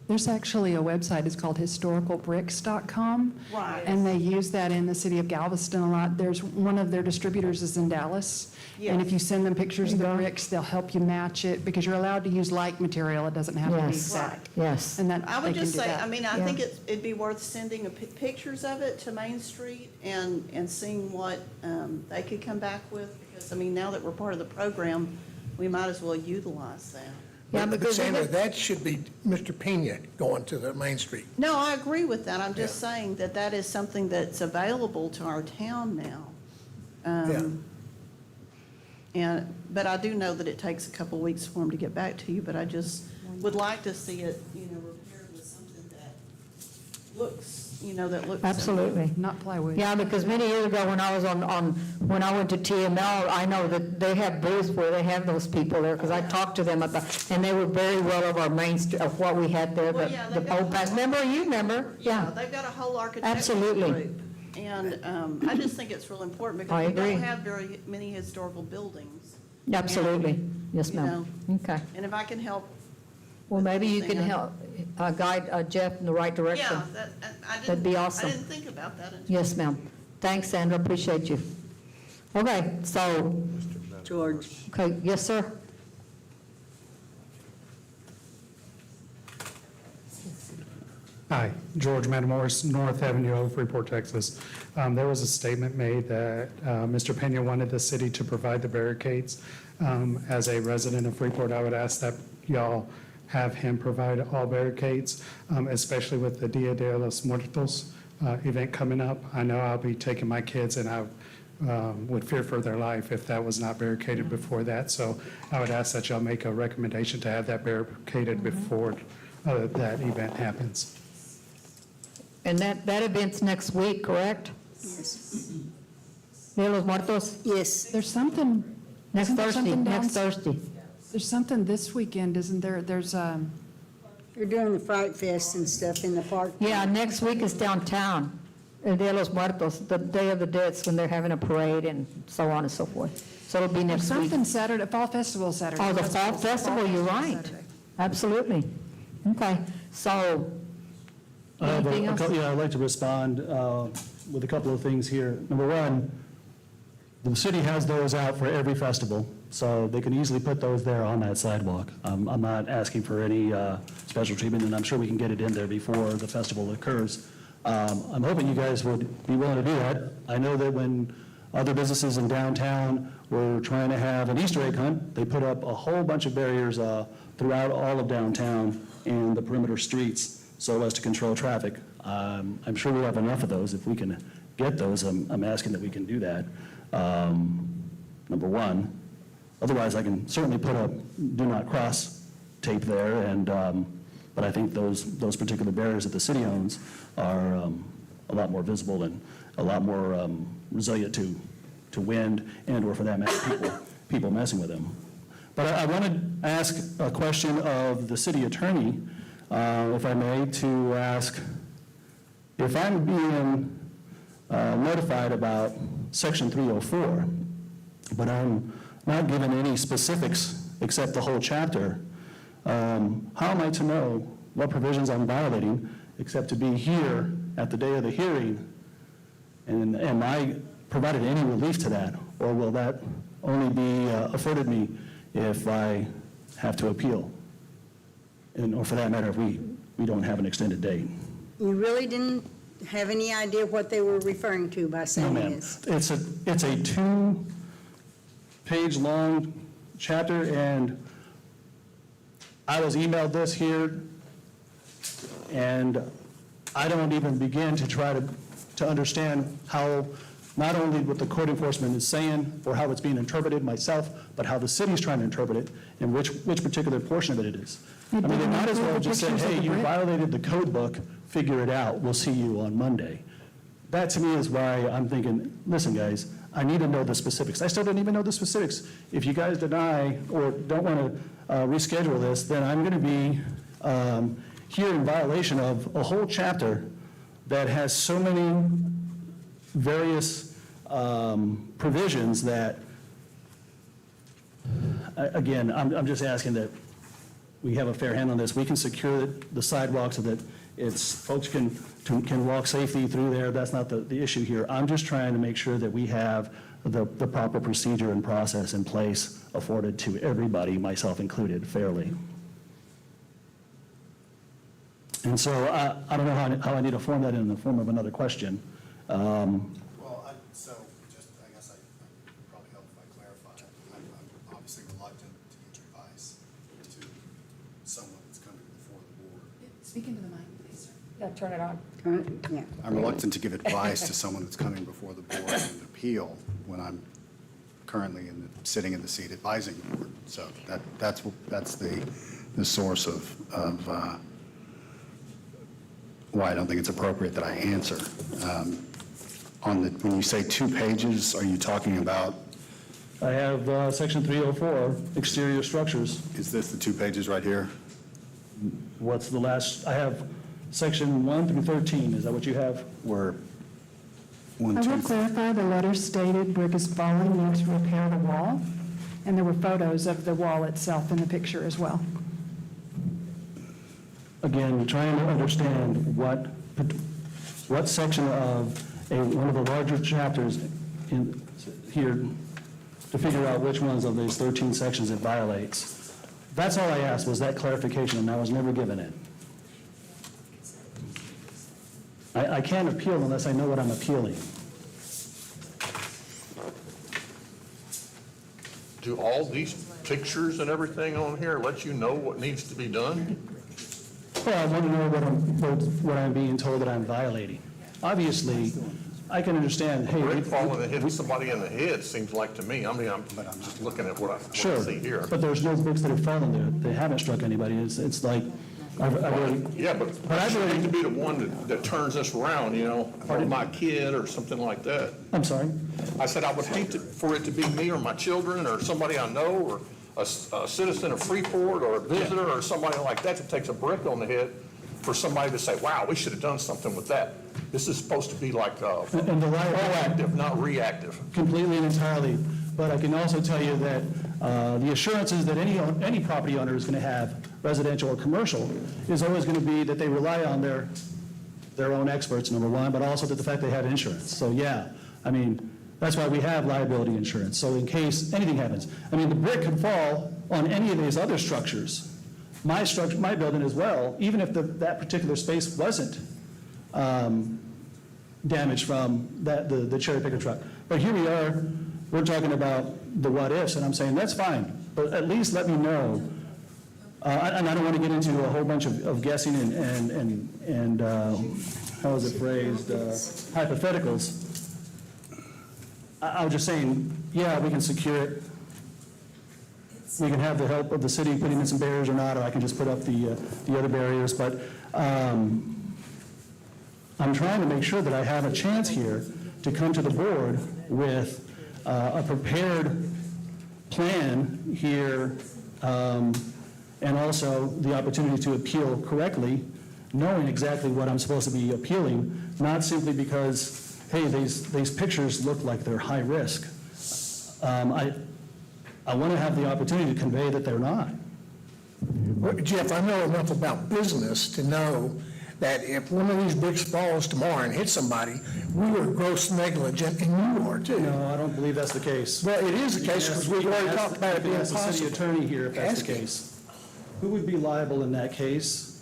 There's actually a website, it's called historicalbricks.com. Right. And they use that in the city of Galveston a lot. There's one of their distributors is in Dallas. And if you send them pictures of the bricks, they'll help you match it, because you're allowed to use like material, it doesn't have to be Yes. exact. Yes. And that, I would they can just do say, that. I mean, I Yeah. think it'd be worth sending pictures of it to Main Street and seeing what they could come back with, because, I mean, now that we're part of the program, we might as well utilize that. Yeah, But because Sandra, that should be Mr. Pena going to the Main Street. No, I agree with that. I'm just saying that that is something that's available to our town now. But I do know that it takes a couple weeks for them to get back to you, but I just would like to see it, repaired with something that looks, that looks. Absolutely. Not plywood. Yeah, because many years ago, when I was when I went to TML, I know that they have booths where they have those people there, because I talked to them about, and they were very well of our of what we had there, Well, yeah, the they've got- old past. Remember, you remember? Yeah, they've got a whole architectural Absolutely. group. And I just think it's real important I because we agree. don't have very many historical buildings. Absolutely. Yes, You ma'am. Okay. And if I can help. Well, maybe you can anything, help guide Jeff in the right direction. Yeah, I didn't. That'd be awesome. I didn't think about that until. Yes, ma'am. Thanks, Sandra, appreciate you. Okay, so, George. okay, yes, sir? Hi, George Matamoros, North Avenue, Freeport, Texas. There was a statement made that Mr. Pena wanted the city to provide the barricades. As a resident of Freeport, I would ask that y'all have him provide all barricades, especially with the Dia de los Muertos event coming up. I know I'll be taking my kids, and I would fear for their life if that was not barricaded before that. So I would ask that y'all make a recommendation to have that barricaded before that event happens. And that event's next week, correct? Yes. Dia de los Muertos? Yes. There's something. Next isn't there Thursday, something next down- Thursday. There's something this weekend, isn't there? You're doing the Fright Fest and stuff in the park. Yeah, next week is downtown, El Dia de los Muertos, the Day of the Dead, when they're having a parade and so on and so forth. So it'll be There's next week. something Saturday, Fall Festival Saturday. Oh, the Fall Festival, you're right. Saturday. Absolutely. Okay, so, anything else? Yeah, I'd like to respond with a couple of things here. Number one, the city has those out for every festival, so they can easily put those there on that sidewalk. I'm not asking for any special treatment, and I'm sure we can get it in there before the festival occurs. I'm hoping you guys would be willing to do that. I know that when other businesses in downtown were trying to have an Easter egg hunt, they put up a whole bunch of barriers throughout all of downtown and the perimeter streets so as to control traffic. I'm sure we have enough of those. If we can get those, I'm asking that we can do that, number one. Otherwise, I can certainly put a do not cross tape there, but I think those particular barriers that the city owns are a lot more visible and a lot more resilient to wind and/or for that matter, people messing with them. But I want to ask a question of the city attorney, if I may, to ask if I'm being notified about Section 304, but I'm not given any specifics except the whole chapter, how am I to know what provisions I'm violating except to be here at the day of the hearing And am I provided any relief to that? Or will that only be afforded me if I have to appeal? And, or for that matter, if we don't have an extended date? You really didn't have any idea what they were referring to by No, saying ma'am. this? It's a 2-page long chapter, and I was emailed this here, and I don't even begin to try to understand how, not only what the code enforcement is saying, or how it's being interpreted myself, but how the city's trying to interpret it, and which particular portion of it is. I mean, they might as well just say, hey, you violated the code book, figure it out, we'll see you on Monday. That to me is why I'm thinking, listen, guys, I need to know the specifics. I still don't even know the specifics. If you guys deny or don't want to reschedule this, then I'm going to be here in violation of a whole chapter that has so many various provisions that, again, I'm just asking that we have a fair hand on this. We can secure the sidewalk so that folks can walk safely through there. That's not the issue here. I'm just trying to make sure that we have the proper procedure and process in place afforded to everybody, myself included, fairly. And so I don't know how I need to form that in the form of another question. Well, so just, I guess I probably help if I clarify. I'm obviously reluctant to give advice to someone that's coming before the board. Speak into the mic, please, sir. Yeah, turn it on. Yeah. I'm reluctant to give advice to someone that's coming before the board in an appeal when I'm currently sitting in the seat advising the board. So that's the source of why I don't think it's appropriate that I answer. When you say 2 pages, are you talking about, I have section 304, exterior structures. is this the 2 pages right here? What's the last, I have section 1 through 13, is that what you have? Or 1, I 2, will clarify, the letter stated brick is falling, need to repair the wall, and there were photos of the wall itself in the picture as well. Again, trying to understand what section of one of the larger chapters in here to figure out which ones of these 13 sections it violates. That's all I asked, was that clarification, and I was never given it. I can't appeal unless I know what I'm appealing. Do all these pictures and everything on here let you know what needs to be done? Well, I want to know what I'm being told that I'm violating. Obviously, I can understand, hey. Brick falling and hitting somebody in the head seems like to me, I'm just looking at what I Sure, see here. but there's no bricks that have fallen there. They haven't struck anybody. It's like, I've already. Yeah, but I've you already. need to be the one that turns this around, or my kid or something like that. I'm sorry? I said I would hate for it to be me or my children or somebody I know or a citizen of Freeport or a visitor or somebody like that takes a brick on the head for somebody to say, wow, we should have done something with that. This is supposed to be like And the liability. proactive, not reactive. Completely and entirely. But I can also tell you that the assurances that any property owner is going to have, residential or commercial, is always going to be that they rely on their own experts, number one, but also that the fact they have insurance. So yeah, I mean, that's why we have liability insurance. So in case anything happens, I mean, the brick could fall on any of these other structures, my building as well, even if that particular space wasn't damaged from the cherry picker truck. But here we are, we're talking about the what ifs, and I'm saying that's fine, but at least let me know. And I don't want to get into a whole bunch of guessing and how is it phrased, hypotheticals. I was just saying, yeah, we can secure it. We can have the help of the city putting in some barriers or not, or I can just put up the other barriers, but I'm trying to make sure that I have a chance here to come to the board with a prepared plan here, and also the opportunity to appeal correctly, knowing exactly what I'm supposed to be appealing, not simply because, hey, these pictures look like they're high risk. I want to have the opportunity to convey that they're not. Well, Jeff, I know enough about business to know that if one of these bricks falls tomorrow and hits somebody, we were gross negligent, and you are too. No, I don't believe that's the case. Well, it is the case, because we've already talked about it being Ask the city possible. attorney here if that's the Ask him. case. Who would be liable in that case?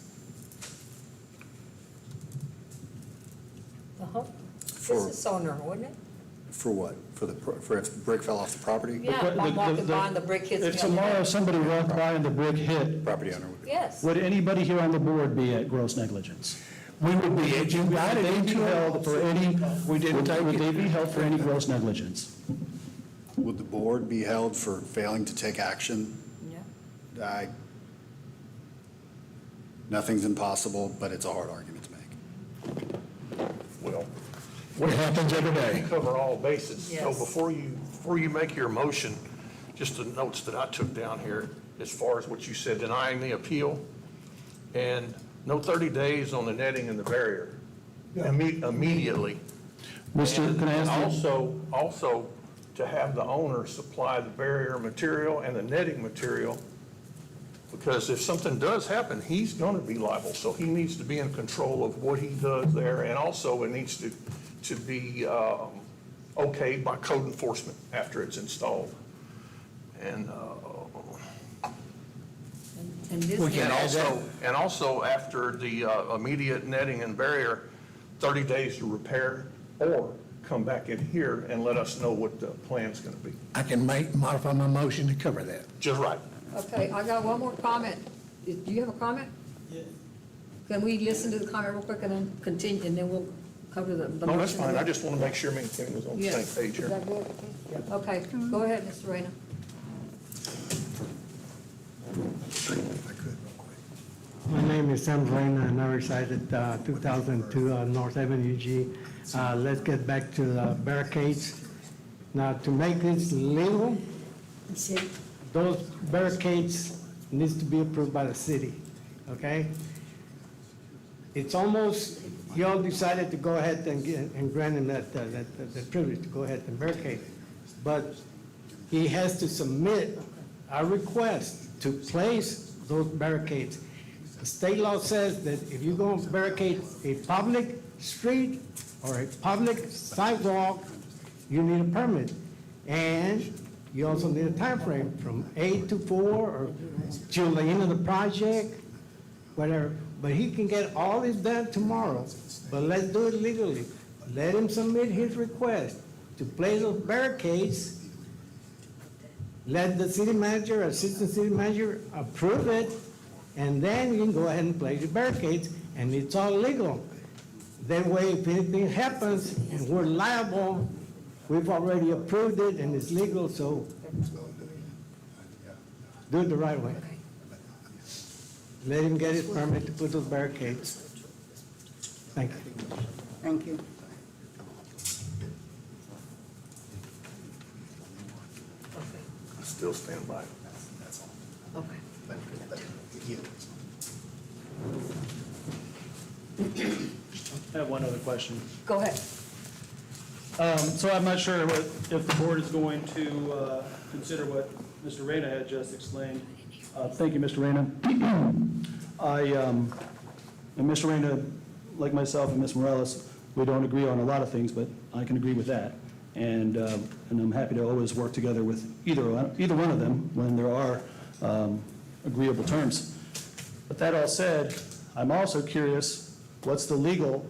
Business owner, wouldn't it? For what? For if the brick fell off the property? Yeah, if I'm walking by and the brick hits me on If the tomorrow head. somebody walked by and the brick hit, Property owner would be. Yes. would anybody here on the board be at gross negligence? We would be invited Would they be into held for any, We didn't take would it. they be held for any gross negligence? Would the board be held for failing to take action? Yeah. Nothing's impossible, but it's a hard argument to make. Well, What happens every day. cover all bases. So Yes. before you make your motion, just the notes that I took down here, as far as what you said, denying the appeal, and no 30 days on the netting and the barrier, immediately. Mr., can I And ask you? also to have the owner supply the barrier material and the netting material, because if something does happen, he's gonna be liable, so he needs to be in control of what he does there, and also it needs to be okayed by code enforcement after it's installed. And, And this, We can and add that. also after the immediate netting and barrier, 30 days to repair, or come back in here and let us know what the plan's gonna be. I can modify my motion to cover that. Just right. okay, I got one more comment. Do you have a comment? Yes. Can we listen to the comment real quick and then continue, and then we'll cover the No, that's motion? fine. I just want to make sure me and Kenny was on the Yes. same page Is here. that good? Okay, go ahead, Mr. Reyna. My name is Sam Reyna, and I reside at 2002 North Avenue G. Let's get back to the barricades. Now, to make this legal, those barricades needs to be approved by the city, okay? It's almost, y'all decided to go ahead and grant him that privilege to go ahead and barricade. But he has to submit a request to place those barricades. The state law says that if you're going to barricade a public street or a public sidewalk, you need a permit. And you also need a time frame from 8 to 4 or till the end of the project, whatever. But he can get all this done tomorrow, but let's do it legally. Let him submit his request to place those barricades. Let the city manager, assistant city manager approve it, and then you can go ahead and place the barricades, and it's all legal. That way, if anything happens and we're liable, we've already approved it and it's legal, so do it the right way. Let him get his permit to put those barricades. Thank you. Thank you. I still stand by it. Okay. I have one other question. Go ahead. So I'm not sure if the board is going to consider what Mr. Reyna had just explained. Thank you, Mr. Reyna. And Mr. Reyna, like myself and Ms. Morales, we don't agree on a lot of things, but I can agree with that. And I'm happy to always work together with either one of them when there are agreeable terms. But that all said, I'm also curious, what's the legal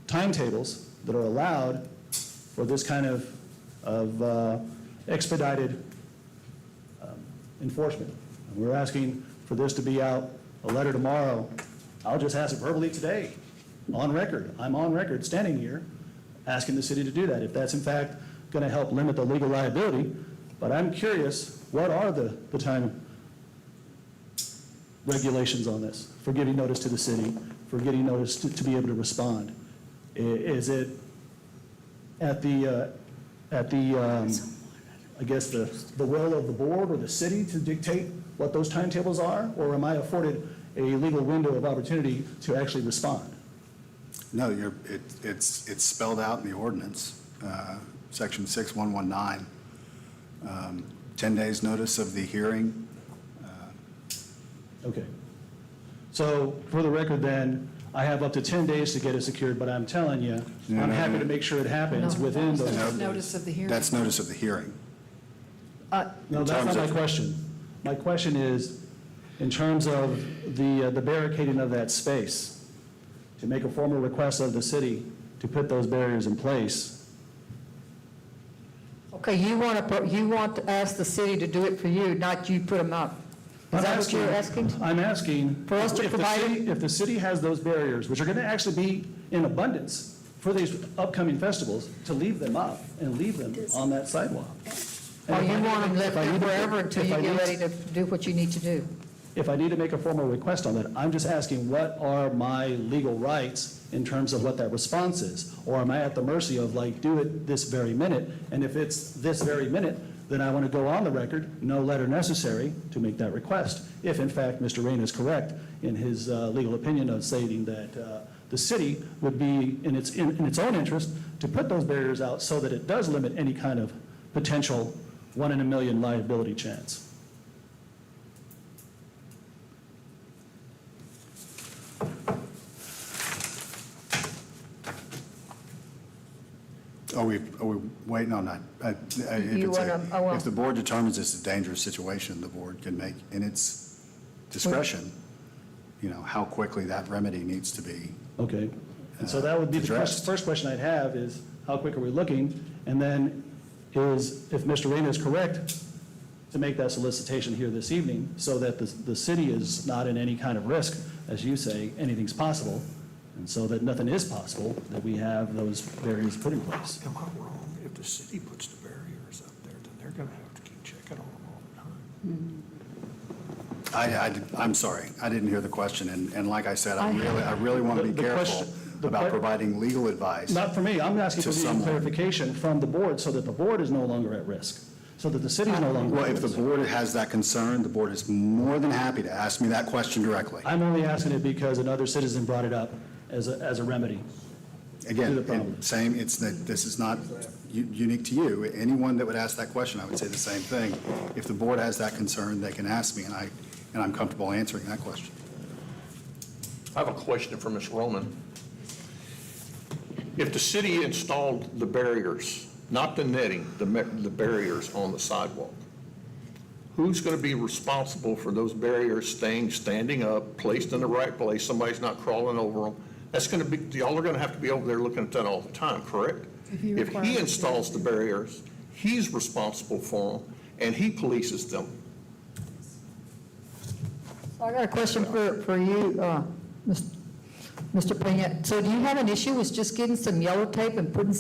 timetables that are allowed for this kind of expedited enforcement? And we're asking for this to be out, a letter tomorrow. I'll just ask it verbally today, on record. I'm on record, standing here, asking the city to do that, if that's in fact going to help limit the legal liability. But I'm curious, what are the time regulations on this, for giving notice to the city, for getting notice to be able to respond? Is it at the I guess, the will of the board or the city to dictate what those timetables are? Or am I afforded a legal window of opportunity to actually respond? No, it's spelled out in the ordinance, section 6119. 10 days notice of the hearing. Okay. So for the record then, I have up to 10 days to get it secured, but I'm telling you, I'm happy to make sure it happens within those 10 days. Notice of the hearing. That's notice of the hearing. No, that's not my question. My question is, in terms of the barricading of that space, to make a formal request of the city to put those barriers in place. Okay, you want to ask the city to do it for you, not you put them up. Is that what you're asking? I'm asking. For us to if the provide city- If the city has those barriers, which are going to actually be in abundance for these upcoming festivals, to leave them up and leave them on that sidewalk. Or you want them left If I there need to- forever until if you I get need ready to do what you need to do? If I need to make a formal request on that, I'm just asking, what are my legal rights in terms of what that response is? Or am I at the mercy of, like, do it this very minute? And if it's this very minute, then I want to go on the record, no letter necessary to make that request. If in fact Mr. Rain is correct in his legal opinion of stating that the city would be in its own interest to put those barriers out so that it does limit any kind of potential 1 in a million liability chance. Are we waiting on that? You wanna- well- If the board determines it's a dangerous situation, the board can make, in its discretion, how quickly that remedy needs to be. Okay, and so that would be the Addressed. first question I'd have is, how quick are we looking? And then is, if Mr. Reyna is correct, to make that solicitation here this evening, so that the city is not in any kind of risk, as you say, anything's possible, and so that nothing is possible, that we have those barriers put in place. Am I wrong? If the city puts the barriers up there, then they're going to have to keep checking on them all the time. I'm sorry, I didn't hear the question, and like I said, I really want to be The careful question- the about que- providing legal advice. Not for me, I'm asking for To legal someone. clarification from the board, so that the board is no longer at risk, so that the city is no longer Well, at if the risk. board has that concern, the board is more than happy to ask me that question directly. I'm only asking it because another citizen brought it up as a remedy. To the Again, problem. same, it's that this is not unique to you. Anyone that would ask that question, I would say the same thing. If the board has that concern, they can ask me, and I'm comfortable answering that question. I have a question for Ms. Roman. If the city installed the barriers, not the netting, the barriers on the sidewalk, who's going to be responsible for those barriers standing up, placed in the right place, somebody's not crawling over them? That's going to be, y'all are going to have to be over there looking at that all the time, correct? If you If require he it, installs the barriers, he's responsible for them, and he polices them. So I got a question for you, Mr. Peña. So do you have an issue with just getting some yellow tape and putting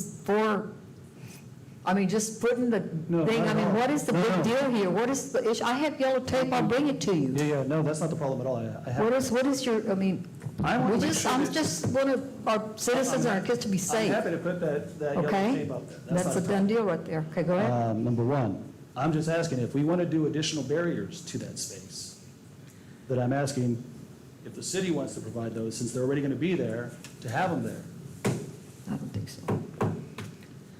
just putting the No, thing? not I at mean, all. what is the No, big no. deal here? What is the issue? I have yellow tape, I'll bring it to you. Yeah, no, that's not the problem at all. I have. What is your, I mean, I wanna make sure I'm that- just want our citizens and our kids to be I'm safe, happy to put that yellow okay? tape up there. That's not a a done deal right there. Okay, go ahead. Number one, I'm just asking if we want to do additional barriers to that space, that I'm asking if the city wants to provide those, since they're already going to be there, to have them there. I don't think so.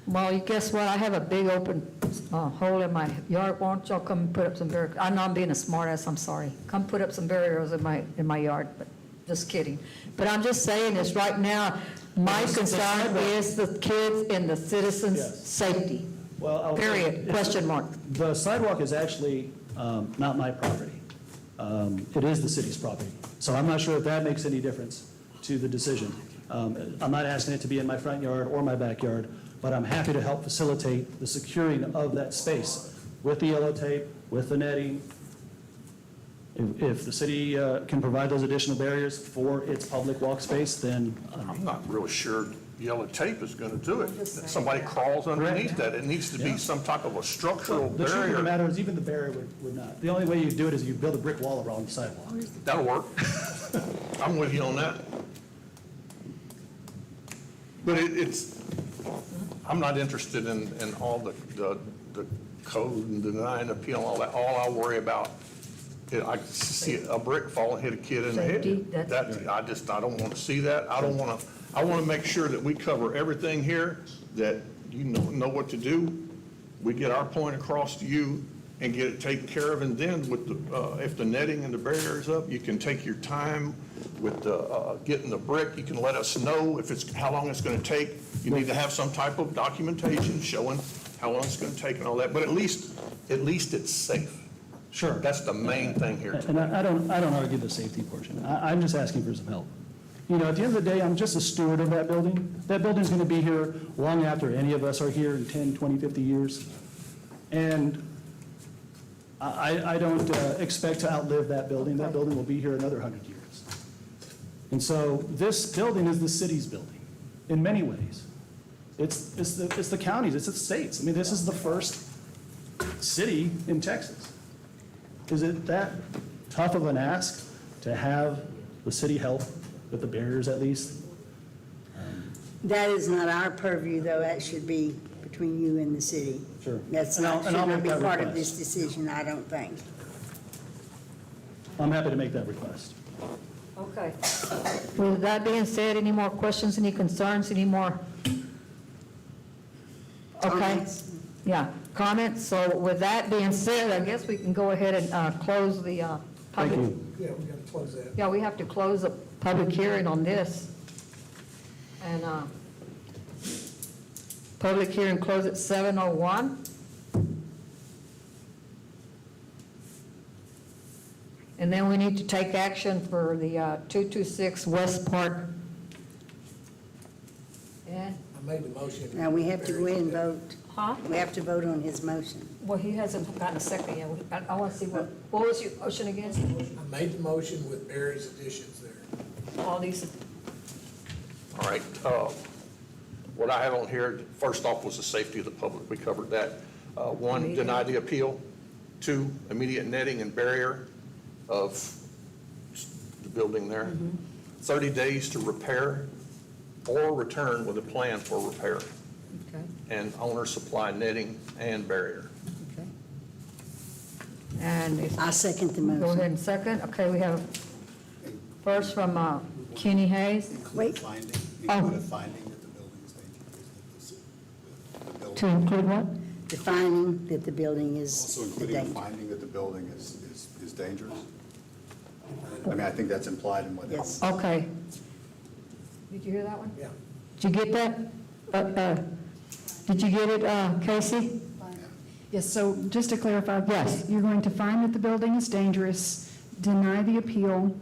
Well, you guess what? I have a big open hole in my yard. Why don't y'all come and put up some barriers? I know I'm being a smartass, I'm sorry. Come put up some barriers in my yard, but just kidding. But I'm just saying this right now, my concern is the kids and the citizens' Yes. safety. Well, I'll- Period, question mark. The sidewalk is actually not my property. It is the city's property. So I'm not sure if that makes any difference to the decision. I'm not asking it to be in my front yard or my backyard, but I'm happy to help facilitate the securing of that space with the yellow tape, with the netting. If the city can provide those additional barriers for its public walk space, then I'm not real sure yellow tape is going to do it. Somebody crawls underneath that. It needs to be some type of a structural the truth of the barrier. matter is even the barrier would not. The only way you do it is you build a brick wall around the sidewalk. That'll work. I'm with you on that. But I'm not interested in all the code and denying appeal and all that. All I worry about, I see a brick fall and hit a kid in the Safety, head. that's- I don't want to see that. I want to make sure that we cover everything here, that you know what to do. We get our point across to you, and get it taken care of, and then with the, if the netting and the barrier is up, you can take your time with the, getting the brick. You can let us know if it's, how long it's gonna take. You need to have some type of documentation showing how long it's gonna take and all that, but at least it's safe. Sure. That's the main thing here. And I don't argue the safety portion. I'm just asking for some help. You know, at the end of the day, I'm just a steward of that building. That building's going to be here long after any of us are here in 10, 20, 50 years. And I don't expect to outlive that building. That building will be here another 100 years. And so this building is the city's building in many ways. It's the counties, it's the states. I mean, this is the first city in Texas. Is it that tough of an ask to have the city help with the barriers at least? That is not our purview, though. That should be between you and the city. Sure. That's And I'll- not, and should I'll not make be that part of request. this decision, I don't think. I'm happy to make that request. Okay. With that being said, any more questions, any concerns, any more? Okay. Comments? Yeah, comments. So with that being said, I guess we can go ahead and close the Thank public. you. Yeah, we got to close that. Yeah, we have to close the public hearing on this. And public hearing closed at 7:01. And then we need to take action for the 226 West Park. And, I made the motion. Now, we have to go ahead and vote. huh? We have to vote on his motion. Well, he hasn't gotten a second yet. I want to see what was your motion again? I made the motion with Barry's additions there. All these, All right, what I have on here, first off was the safety of the public, we covered that. One, deny the appeal. Two, immediate netting and barrier of the building there. 30 days to repair or return with a plan for repair. okay, And owner supply netting and barrier. okay. And if I second the Go ahead motion. and second. Okay, we have first from Kenny Hayes Wait. Finding, Oh. include a finding that the building is dangerous, that the building. to include what? Defining that the building is Also the including a danger. finding that the building is dangerous. I mean, I think that's implied in what. Yes. Okay. Did you hear that one? Yeah. Did you get that? Did you get it, Casey? Yes, so just to clarify. Yes. You're going to find that the building is dangerous, deny the appeal,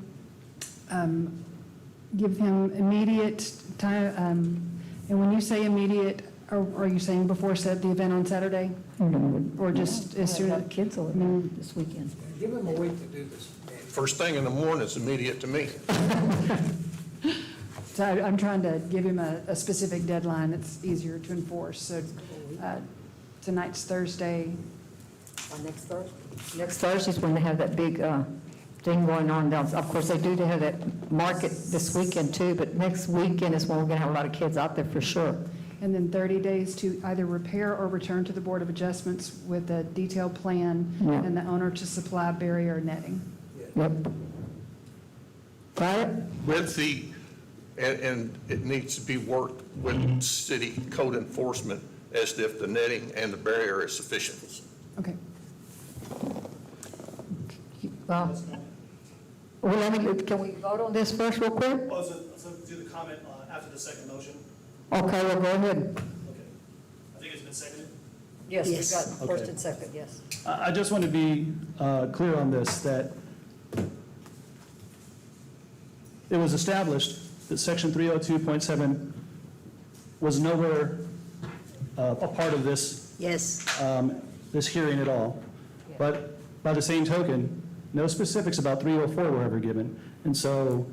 give him immediate time, and when you say immediate, are you saying before the event on Saturday? Or just as soon as? Kids over there this weekend. Give him a week to do this. First thing in the morning is immediate to me. So I'm trying to give him a specific deadline that's easier to enforce. So tonight's Thursday. Next Thursday? Next Thursday's when they have that big thing going on down. Of course, they do have that market this weekend too, but next weekend is when we're going to have a lot of kids out there for sure. And then 30 days to either repair or return to the Board of Adjustments with a detailed plan Yeah. and the owner to supply barrier netting. Yep. Got it? With the, and it needs to be worked with city code enforcement as if the netting and the barrier is sufficient. Okay. Well, can we vote on this first real quick? Oh, so do the comment after the second motion? Okay, well, go ahead. Okay. I think it's been seconded. Yes, we Yes. got first Okay. and second, yes. I just want to be clear on this, that it was established that Section 302.7 was nowhere a part of this, Yes. this hearing at all. But by the same token, no specifics about 304 were ever given. And so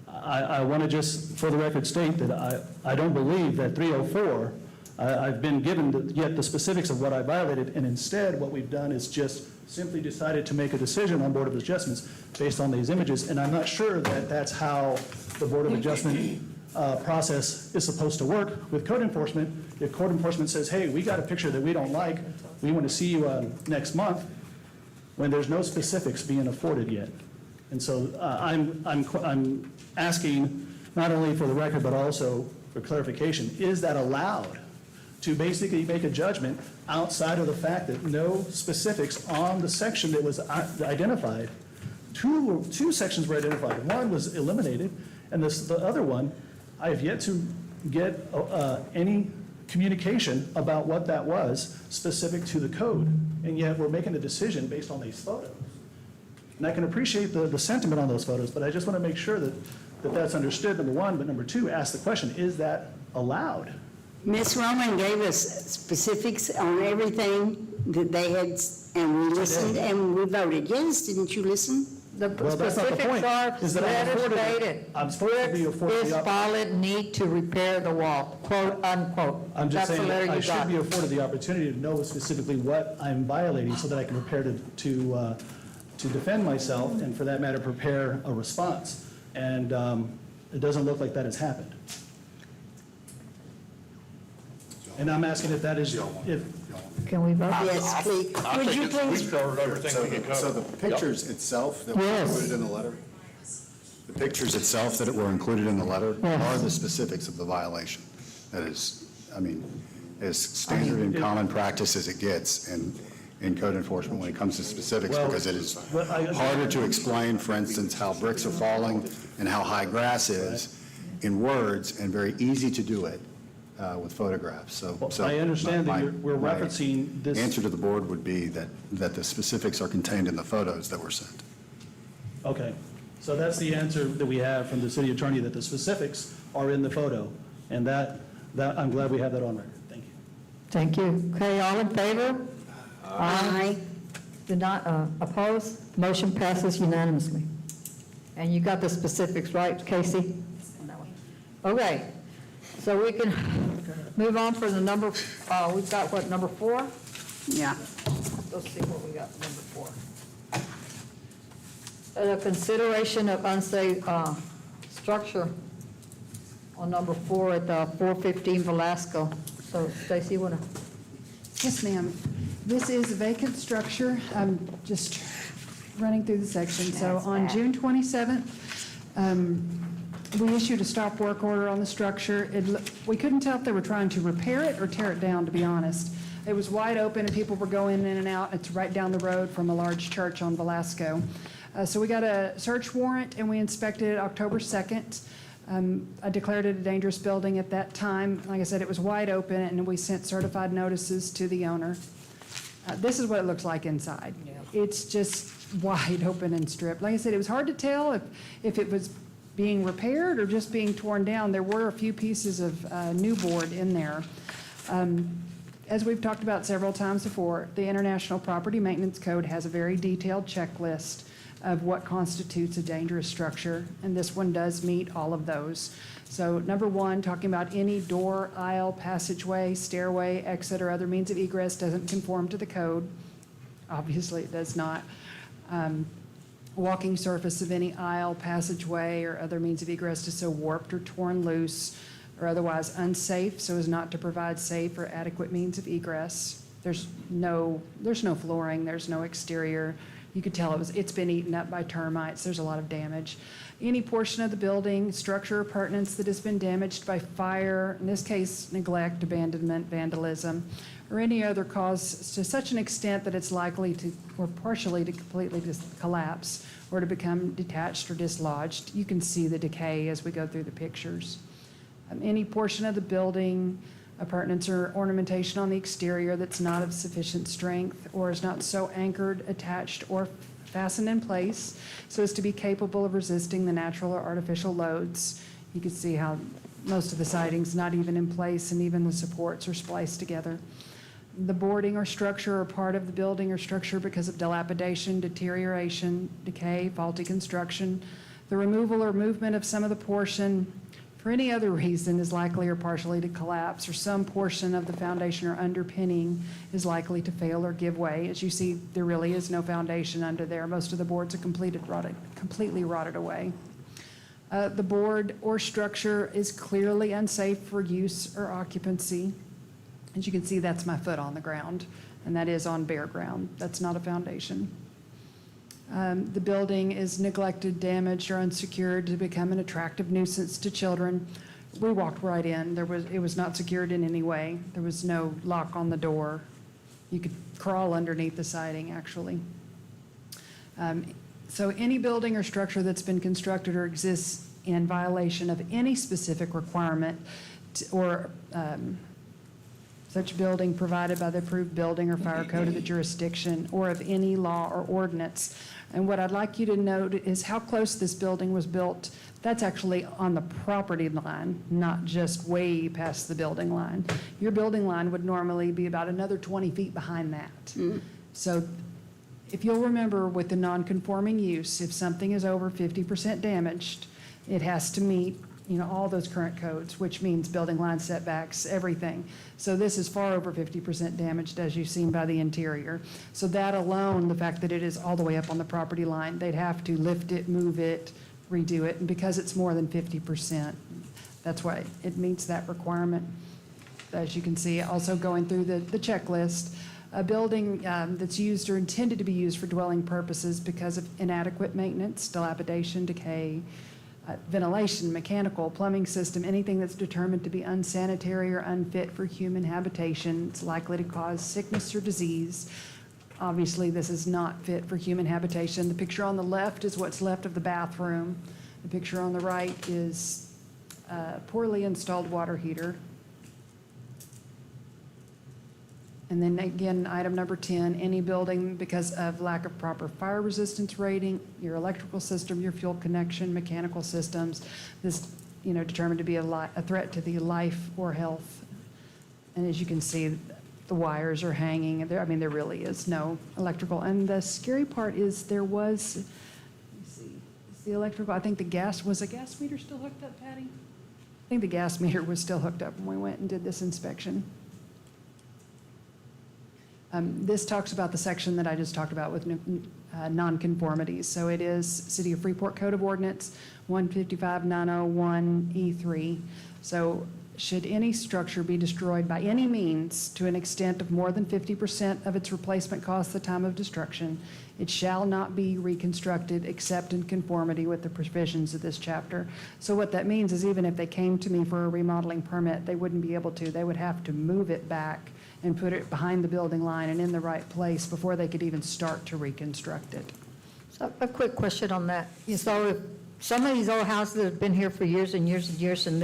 I want to just, for the record, state that I don't believe that 304, I've been given yet the specifics of what I violated, and instead, what we've done is just simply decided to make a decision on Board of Adjustments based on these images, and I'm not sure that that's how the Board of Adjustment process is supposed to work with code enforcement. If code enforcement says, hey, we got a picture that we don't like, we want to see you next month, when there's no specifics being afforded yet. And so I'm asking, not only for the record, but also for clarification, is that allowed to basically make a judgment outside of the fact that no specifics on the section that was identified. Two sections were identified. One was eliminated, and the other one, I have yet to get any communication about what that was specific to the code, and yet we're making a decision based on these photos. And I can appreciate the sentiment on those photos, but I just want to make sure that that's understood, number one, but number two, ask the question, is that allowed? Ms. Roman gave us specifics on everything that they had, and we listened and we voted. Yes, didn't you listen? The Well, that's not the specifics point, are, is that I'm letter afforded it. stated. I'm supposed to be afforded Is the Follett need to repair the wall, quote, unquote. I'm just That's the saying, letter that I you should got. be afforded the opportunity to know specifically what I'm violating so that I can prepare to defend myself, and for that matter, prepare a response. And it doesn't look like that has happened. And I'm asking if that is, if, Can we vote? Yes, please. I Would you think please? we've covered everything we can cover. So the pictures itself that were Yes. included in the letter? The pictures itself that were included in the letter are the specifics of the violation. That is, I mean, as standard and common practice as it gets in code enforcement when it comes to specifics, Well, because it is but I- harder to explain, for instance, how bricks are falling and how high grass is in words, and very easy to do it with photographs. So I understand my- that we're my referencing this. answer to the board would be that the specifics are contained in the photos that were sent. Okay, so that's the answer that we have from the city attorney, that the specifics are in the photo, and that I'm glad we have that on record. Thank you. Thank you. Okay, all in favor? Aye. Did not, oppose? Motion passes unanimously. And you got the specifics, right, Casey? Okay, so we can move on for the number, we've got what, number 4? Yeah. Let's see what we got, number 4. The consideration of unsafe structure on number 4 at 415 Velasco. So Stacy, you want to? Yes, ma'am. This is a vacant structure. I'm just running through the section. So on June 27th, we issued a stop work order on the structure. We couldn't tell if they were trying to repair it or tear it down, to be honest. It was wide open and people were going in and out. It's right down the road from a large church on Velasco. So we got a search warrant and we inspected it October 2nd. I declared it a dangerous building at that time. Like I said, it was wide open, and we sent certified notices to the owner. This is what it looks like inside. It's just wide open and stripped. Like I said, it was hard to tell if it was being repaired or just being torn down. There were a few pieces of new board in there. As we've talked about several times before, the International Property Maintenance Code has a very detailed checklist of what constitutes a dangerous structure, and this one does meet all of those. So number 1, talking about any door, aisle, passageway, stairway, exit, or other means of egress doesn't conform to the code. Obviously, it does not. Walking surface of any aisle, passageway, or other means of egress is so warped or torn loose or otherwise unsafe so as not to provide safe or adequate means of egress. There's no flooring, there's no exterior. You could tell it's been eaten up by termites. There's a lot of damage. Any portion of the building, structure, or appurtenance that has been damaged by fire, in this case, neglect, abandonment, vandalism, or any other cause to such an extent that it's likely to, or partially to completely collapse or to become detached or dislodged. You can see the decay as we go through the pictures. Any portion of the building, appurtenance or ornamentation on the exterior that's not of sufficient strength or is not so anchored, attached, or fastened in place so as to be capable of resisting the natural or artificial loads. You can see how most of the siding's not even in place and even the supports are spliced together. The boarding or structure are part of the building or structure because of dilapidation, deterioration, decay, faulty construction. The removal or movement of some of the portion for any other reason is likely or partially to collapse, or some portion of the foundation or underpinning is likely to fail or give way. As you see, there really is no foundation under there. Most of the boards are completely rotted away. The board or structure is clearly unsafe for use or occupancy. As you can see, that's my foot on the ground, and that is on bare ground. That's not a foundation. The building is neglected, damaged, or unsecured to become an attractive nuisance to children, We walked right in. It was not secured in any way. There was no lock on the door. You could crawl underneath the siding, actually. So any building or structure that's been constructed or exists in violation of any specific requirement or such building provided by the approved building or fire code of the jurisdiction or of any law or ordinance. And what I'd like you to note is how close this building was built. That's actually on the property line, not just way past the building line. Your building line would normally be about another 20 feet behind that. So if you'll remember with the non-conforming use, if something is over 50% damaged, it has to meet, all those current codes, which means building line setbacks, everything. So this is far over 50% damaged, as you've seen by the interior. So that alone, the fact that it is all the way up on the property line, they'd have to lift it, move it, redo it, and because it's more than 50%, that's why it meets that requirement. As you can see, also going through the checklist, a building that's used or intended to be used for dwelling purposes because of inadequate maintenance, dilapidation, decay, ventilation, mechanical, plumbing system, anything that's determined to be unsanitary or unfit for human habitation, it's likely to cause sickness or disease. Obviously, this is not fit for human habitation. The picture on the left is what's left of the bathroom. The picture on the right is a poorly installed water heater. And then again, item number 10, any building because of lack of proper fire resistance rating, your electrical system, your fuel connection, mechanical systems, this, determined to be a threat to the life or health. And as you can see, the wires are hanging. There really is no electrical. And the scary part is there was, let me see, is the electrical, I think was a gas meter still hooked up, Patty? I think the gas meter was still hooked up when we went and did this inspection. This talks about the section that I just talked about with nonconformities. So it is City of Freeport Code of Ordinance 155901E3. So should any structure be destroyed by any means to an extent of more than 50% of its replacement cost at the time of destruction, it shall not be reconstructed except in conformity with the provisions of this chapter. So what that means is even if they came to me for a remodeling permit, they wouldn't be able to. They would have to move it back and put it behind the building line and in the right place before they could even start to reconstruct it. So a quick question on that. So if some of these old houses have been here for years and years and years, and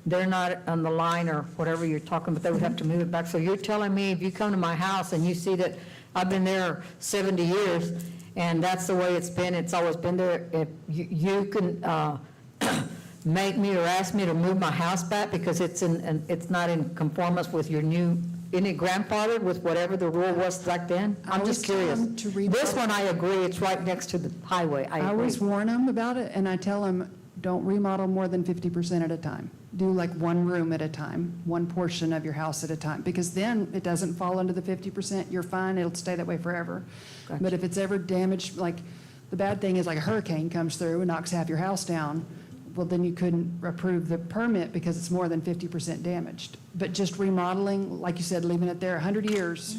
they're not on the line or whatever you're talking about, they would have to move it back. So you're telling me if you come to my house and you see that I've been there 70 years and that's the way it's been, it's always been there, if you can make me or ask me to move my house back because it's not in conformance with your new, any grandfather with whatever the rule was back then? I'm just curious. This one, I agree, it's right next to the highway. I I agree. always warn them about it, and I tell them, don't remodel more than 50% at a time. Do like one room at a time, one portion of your house at a time, because then it doesn't fall under the 50%. You're fine, it'll stay that way forever. Gotcha. But if it's ever damaged, like, the bad thing is like a hurricane comes through and knocks half your house down, well, then you couldn't approve the permit because it's more than 50% damaged. But just remodeling, like you said, leaving it there 100 years,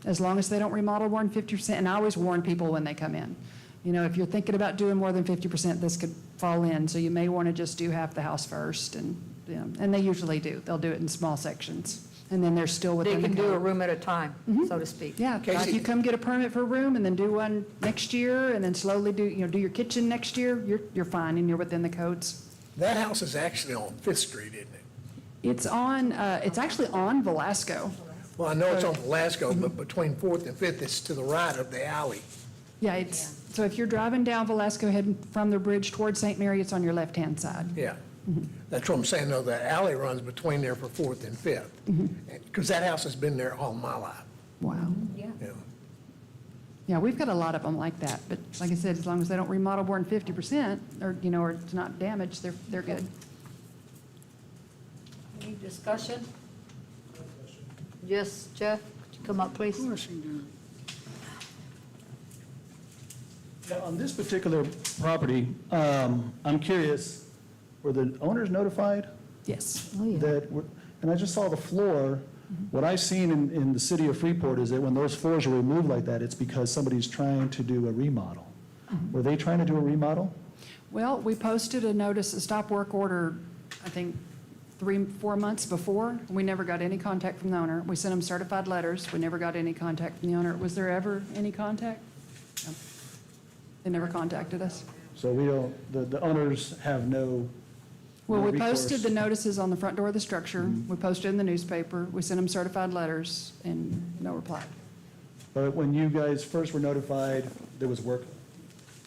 as long as they don't remodel more than 50%, and I always warn people when they come in. If you're thinking about doing more than 50%, this could fall in, so you may want to just do half the house first, and they usually do. They'll do it in small sections, and then they're still within They the can do a code. room at a time, so to speak. Yeah, if you come get a permit for a room and then do one next year, and then slowly do your kitchen next year, you're fine, and you're within the codes. That house is actually on Fifth Street, isn't it? It's actually on Velasco. Well, I know it's on Velasco, but between Fourth and Fifth, it's to the right of the alley. Yeah, so if you're driving down Velasco heading from the bridge towards St. Mary, it's on your left-hand side. Yeah. That's what I'm saying, though, the alley runs between there for Fourth and Fifth. Because that house has been there all my life. Wow. Yeah. Yeah, we've got a lot of them like that, but like I said, as long as they don't remodel more than 50%, or it's not damaged, they're good. Any discussion? Yes, Jeff, could you come up, please? Yeah, on this particular property, I'm curious, were the owners notified Yes. Oh, yeah. and I just saw the floor. What I've seen in the city of Freeport is that when those floors are removed like that, it's because somebody's trying to do a remodel. Were they trying to do a remodel? Well, we posted a notice, a stop work order I think, 3-4 months before. We never got any contact from the owner. We sent them certified letters. We never got any contact from the owner. Was there ever any contact? No. They never contacted us. So we don't, the owners have no. Well, no we posted the recourse. notices on the front door of the structure. We posted in the newspaper. We sent them certified letters and no reply. But when you guys first were notified, there was work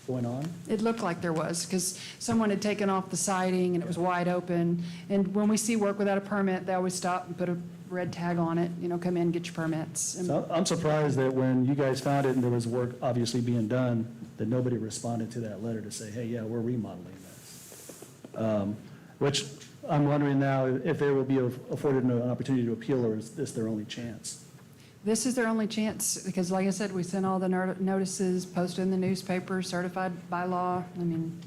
going on? It looked like there was, because someone had taken off the siding and it was wide open. And when we see work without a permit, they always stop and put a red tag on it, come in, get your permits. And So I'm surprised that when you guys found it and there was work obviously being done, that nobody responded to that letter to say, hey, yeah, we're remodeling this. Which I'm wondering now if they will be afforded an opportunity to appeal, or is this their only chance? This is their only chance, because like I said, we sent all the notices, posted in the newspaper, certified by law. I mean,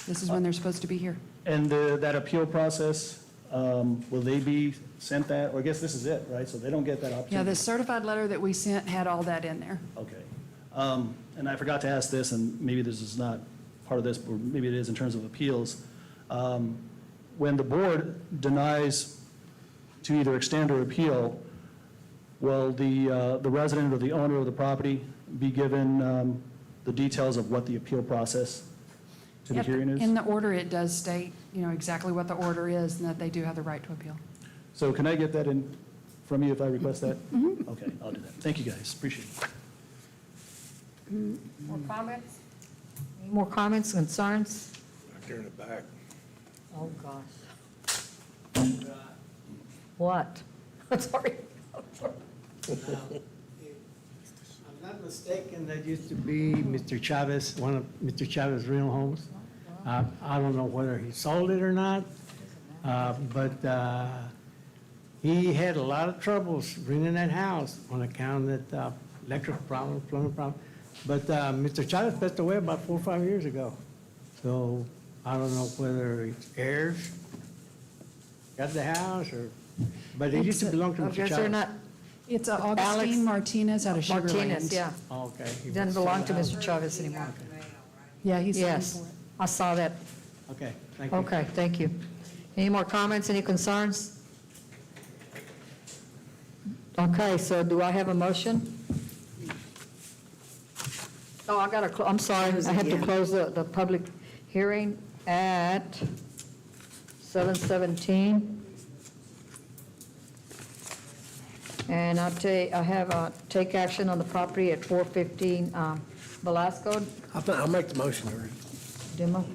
this is when they're supposed to be here. And that appeal process, will they be sent that, or I guess this is it, right? So they don't get that opportunity? Yeah, the certified letter that we sent had all that in there. Okay. And I forgot to ask this, and maybe this is not part of this, or maybe it is in terms of appeals. When the board denies to either extend or appeal, will the resident or the owner of the property be given the details of what the appeal process to the Yep, hearing is? in the order, it does state, exactly what the order is, and that they do have the right to appeal. So can I get that in from you if I request that? Okay, I'll do that. Thank you, guys. Appreciate it. More comments? Any more comments, concerns? Back there in the back. Oh, gosh. What? I'm sorry. If I'm not mistaken, that used to be Mr. Chavez, one of Mr. Chavez's real homes. I don't know whether he sold it or not, but he had a lot of troubles renting that house on account of that electrical problem, plumbing problem. But Mr. Chavez passed away about 4 or 5 years ago. So I don't know whether it's heirs got the house or, but it used to belong to I Mr. guess they're Chavez. not, It's Alex Augustine Martinez out of Sugar Land. Martinez, yeah. Oh, okay. He Doesn't sold belong the to house. Mr. Chavez anymore. Yeah, he's selling Yes, for it. I saw that. Okay, thank you. Okay, thank you. Any more comments, any concerns? Okay, so do I have a motion? Oh, I'm sorry, I had to close the public hearing at 7:17. And I have take action on the property at 415 Velasco, I'll make the motion, or demo.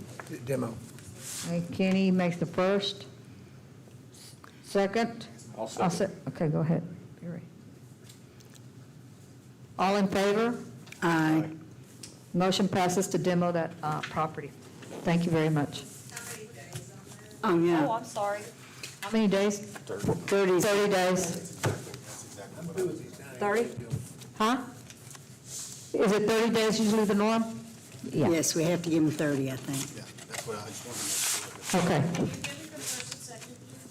demo. Okay, Kenny makes the first. Second? I'll second. Okay, go ahead. Barry. All in favor? Aye. Motion passes to demo that property. Thank you very much. Oh, yeah. I'm sorry. How many days? 30. 30 days. 30? Huh? Is it 30 days usually the norm? Yeah. Yes, we have to give them 30, I think. Yeah, that's what I just wanted to make sure. Okay.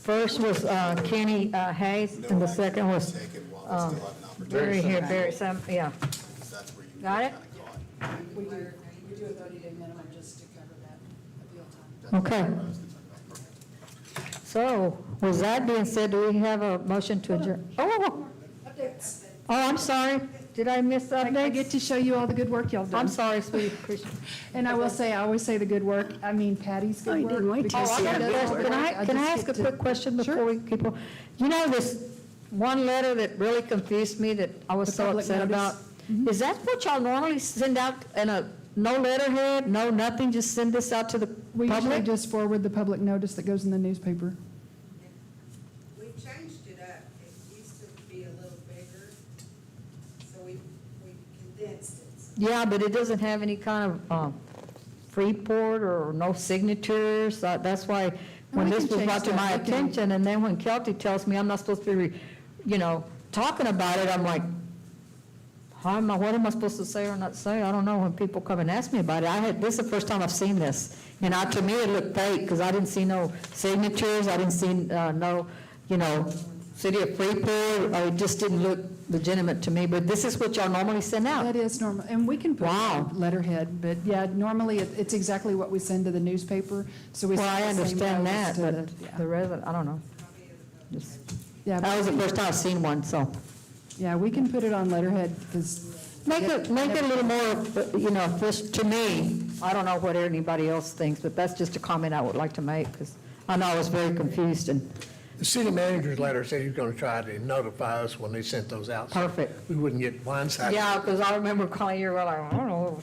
First was Kenny Hayes, and the second was Take it while we still have an opportunity. Barry here, Barry, yeah. Because that's where you Got it? kind of caught. We do a 30-day minimum just to cover that appeal time. Okay. So, with that being said, do we have a motion to adjourn? Oh, I'm sorry. Did I miss the I get updates? to show you all the good work y'all done. I'm sorry, sweetie. Appreciate it. And I will say, I always say the good work, I mean Patty's Oh, good you work. didn't wait till Oh, because I you got she a see does question. work. Can I just ask a get to- quick question before Sure. we keep on? You know, this one letter that really confused me, that I was The so public upset notice? about? Is that what y'all normally send out in no letterhead, no nothing, just send this out to the We usually public? just forward the public notice that goes in the newspaper. We changed it up. It used to be a little bigger, so we condensed it. Yeah, but it doesn't have any kind of Freeport or no signatures. That's why, when we this can was change brought to that. my We can- attention, and then when Kelty tells me I'm not supposed to be, talking about it, I'm like, what am I supposed to say or not say? I don't know when people come and ask me about it. This is the first time I've seen this. And to me, it looked fake, because I didn't see no signatures, I didn't see no, City of Freeport, or it just didn't look legitimate to me, but this is what y'all normally send out? That is normal, and we can put it Wow. on letterhead, but yeah, normally it's exactly what we send to the newspaper, so we. Well, I send the same understand notice that, to but the- the resident, I don't know. Just- Yeah, That was the first time I've seen one, so. yeah, we can put it on letterhead, because. Make it a little more, you know, just to me, I don't know what anybody else thinks, but that's just a comment I would like to make, because I know I was very confused and The city manager's letter said he was going to try to notify us when they sent those out. so Perfect. We wouldn't get blindsided. yeah, because I remember calling you, we're like, I don't know.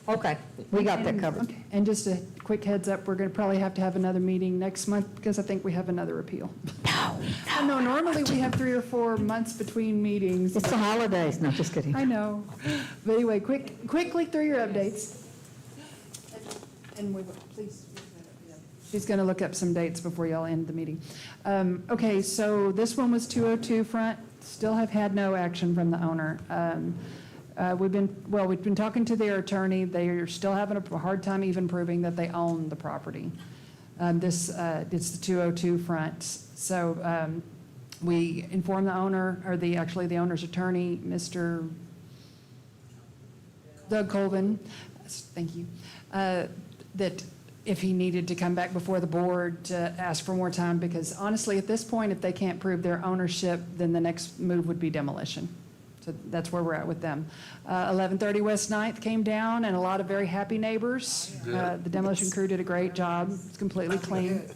Okay, we got that covered. Okay, and just a quick heads up, we're going to probably have to have another meeting next month, because I think we have another appeal. I know, normally we have 3 or 4 months between meetings. It's the holidays, no, just kidding. I know. But anyway, quickly through your updates. And we, please. She's going to look up some dates before y'all end the meeting. Okay, so this one was 202 front, still have had no action from the owner. We've been talking to their attorney. They are still having a hard time even proving that they own the property. It's the 202 front. So we informed the owner, or the owner's attorney, Mr. Doug Colvin, thank you, that if he needed to come back before the board to ask for more time, because honestly, at this point, if they can't prove their ownership, then the next move would be demolition. So that's where we're at with them. 1130 West 9th came down, and a lot of very happy neighbors. The demolition crew did a great job. It's completely clean.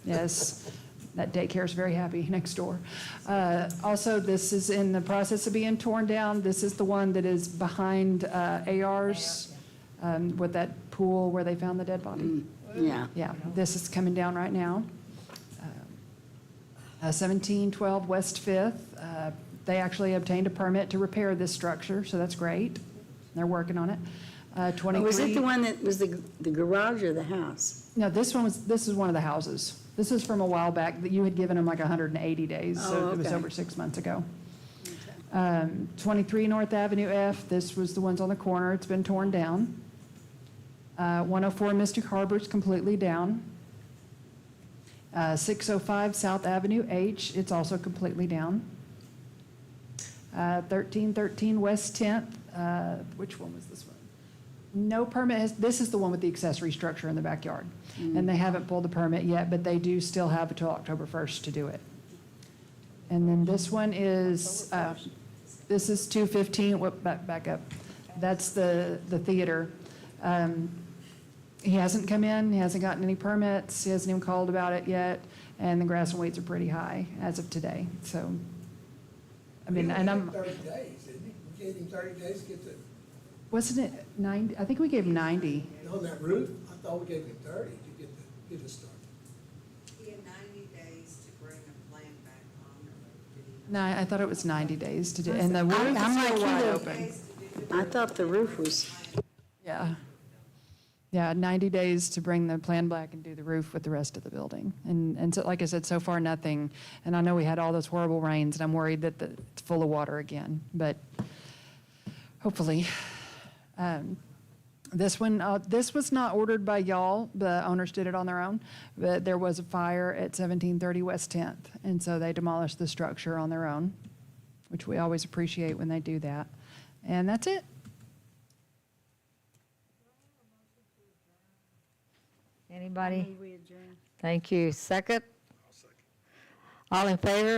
Yes, that daycare is very happy next door. Also, this is in the process of being torn down. This is the one that is behind AR's, with that pool where they found the dead body. Yeah. Yeah, this is coming down right now. 1712 West 5th, they actually obtained a permit to repair this structure, so that's great. They're working on it. 23. Was it the one that was the garage or the house? No, this is one of the houses. This is from a while back, that you had given them like 180 days, so Oh, it was okay. over 6 months ago. 23 North Avenue F, this was the ones on the corner, it's been torn down. 104 Mystic Harbor's completely down. 605 South Avenue H, it's also completely down. 1313 West 10th, which one was this one? No permit, this is the one with the accessory structure in the backyard. And they haven't pulled the permit yet, but they do still have until October 1st to do it. And then this one is, this is 215, back up. That's the theater. He hasn't come in, he hasn't gotten any permits, he hasn't even called about it yet, and the grass and weeds are pretty high as of today, so. I mean, and I'm, 30 days, didn't he? We gave him 30 days to get wasn't it 90? I think we gave him 90. on that roof. I thought we gave him 30 to get it started. He had 90 days to bring a plan back on. No, I thought it was 90 days to do, and the roof is I'm like still you, wide though. open. I thought the roof was, Yeah. Yeah, 90 days to bring the plan back and do the roof with the rest of the building. And so, like I said, so far, nothing. And I know we had all those horrible rains, and I'm worried that it's full of water again, but hopefully. This one, this was not ordered by y'all, the owners did it on their own, but there was a fire at 1730 West 10th, and so they demolished the structure on their own, which we always appreciate when they do that. And that's it. Anybody? Thank you. Second? All in favor?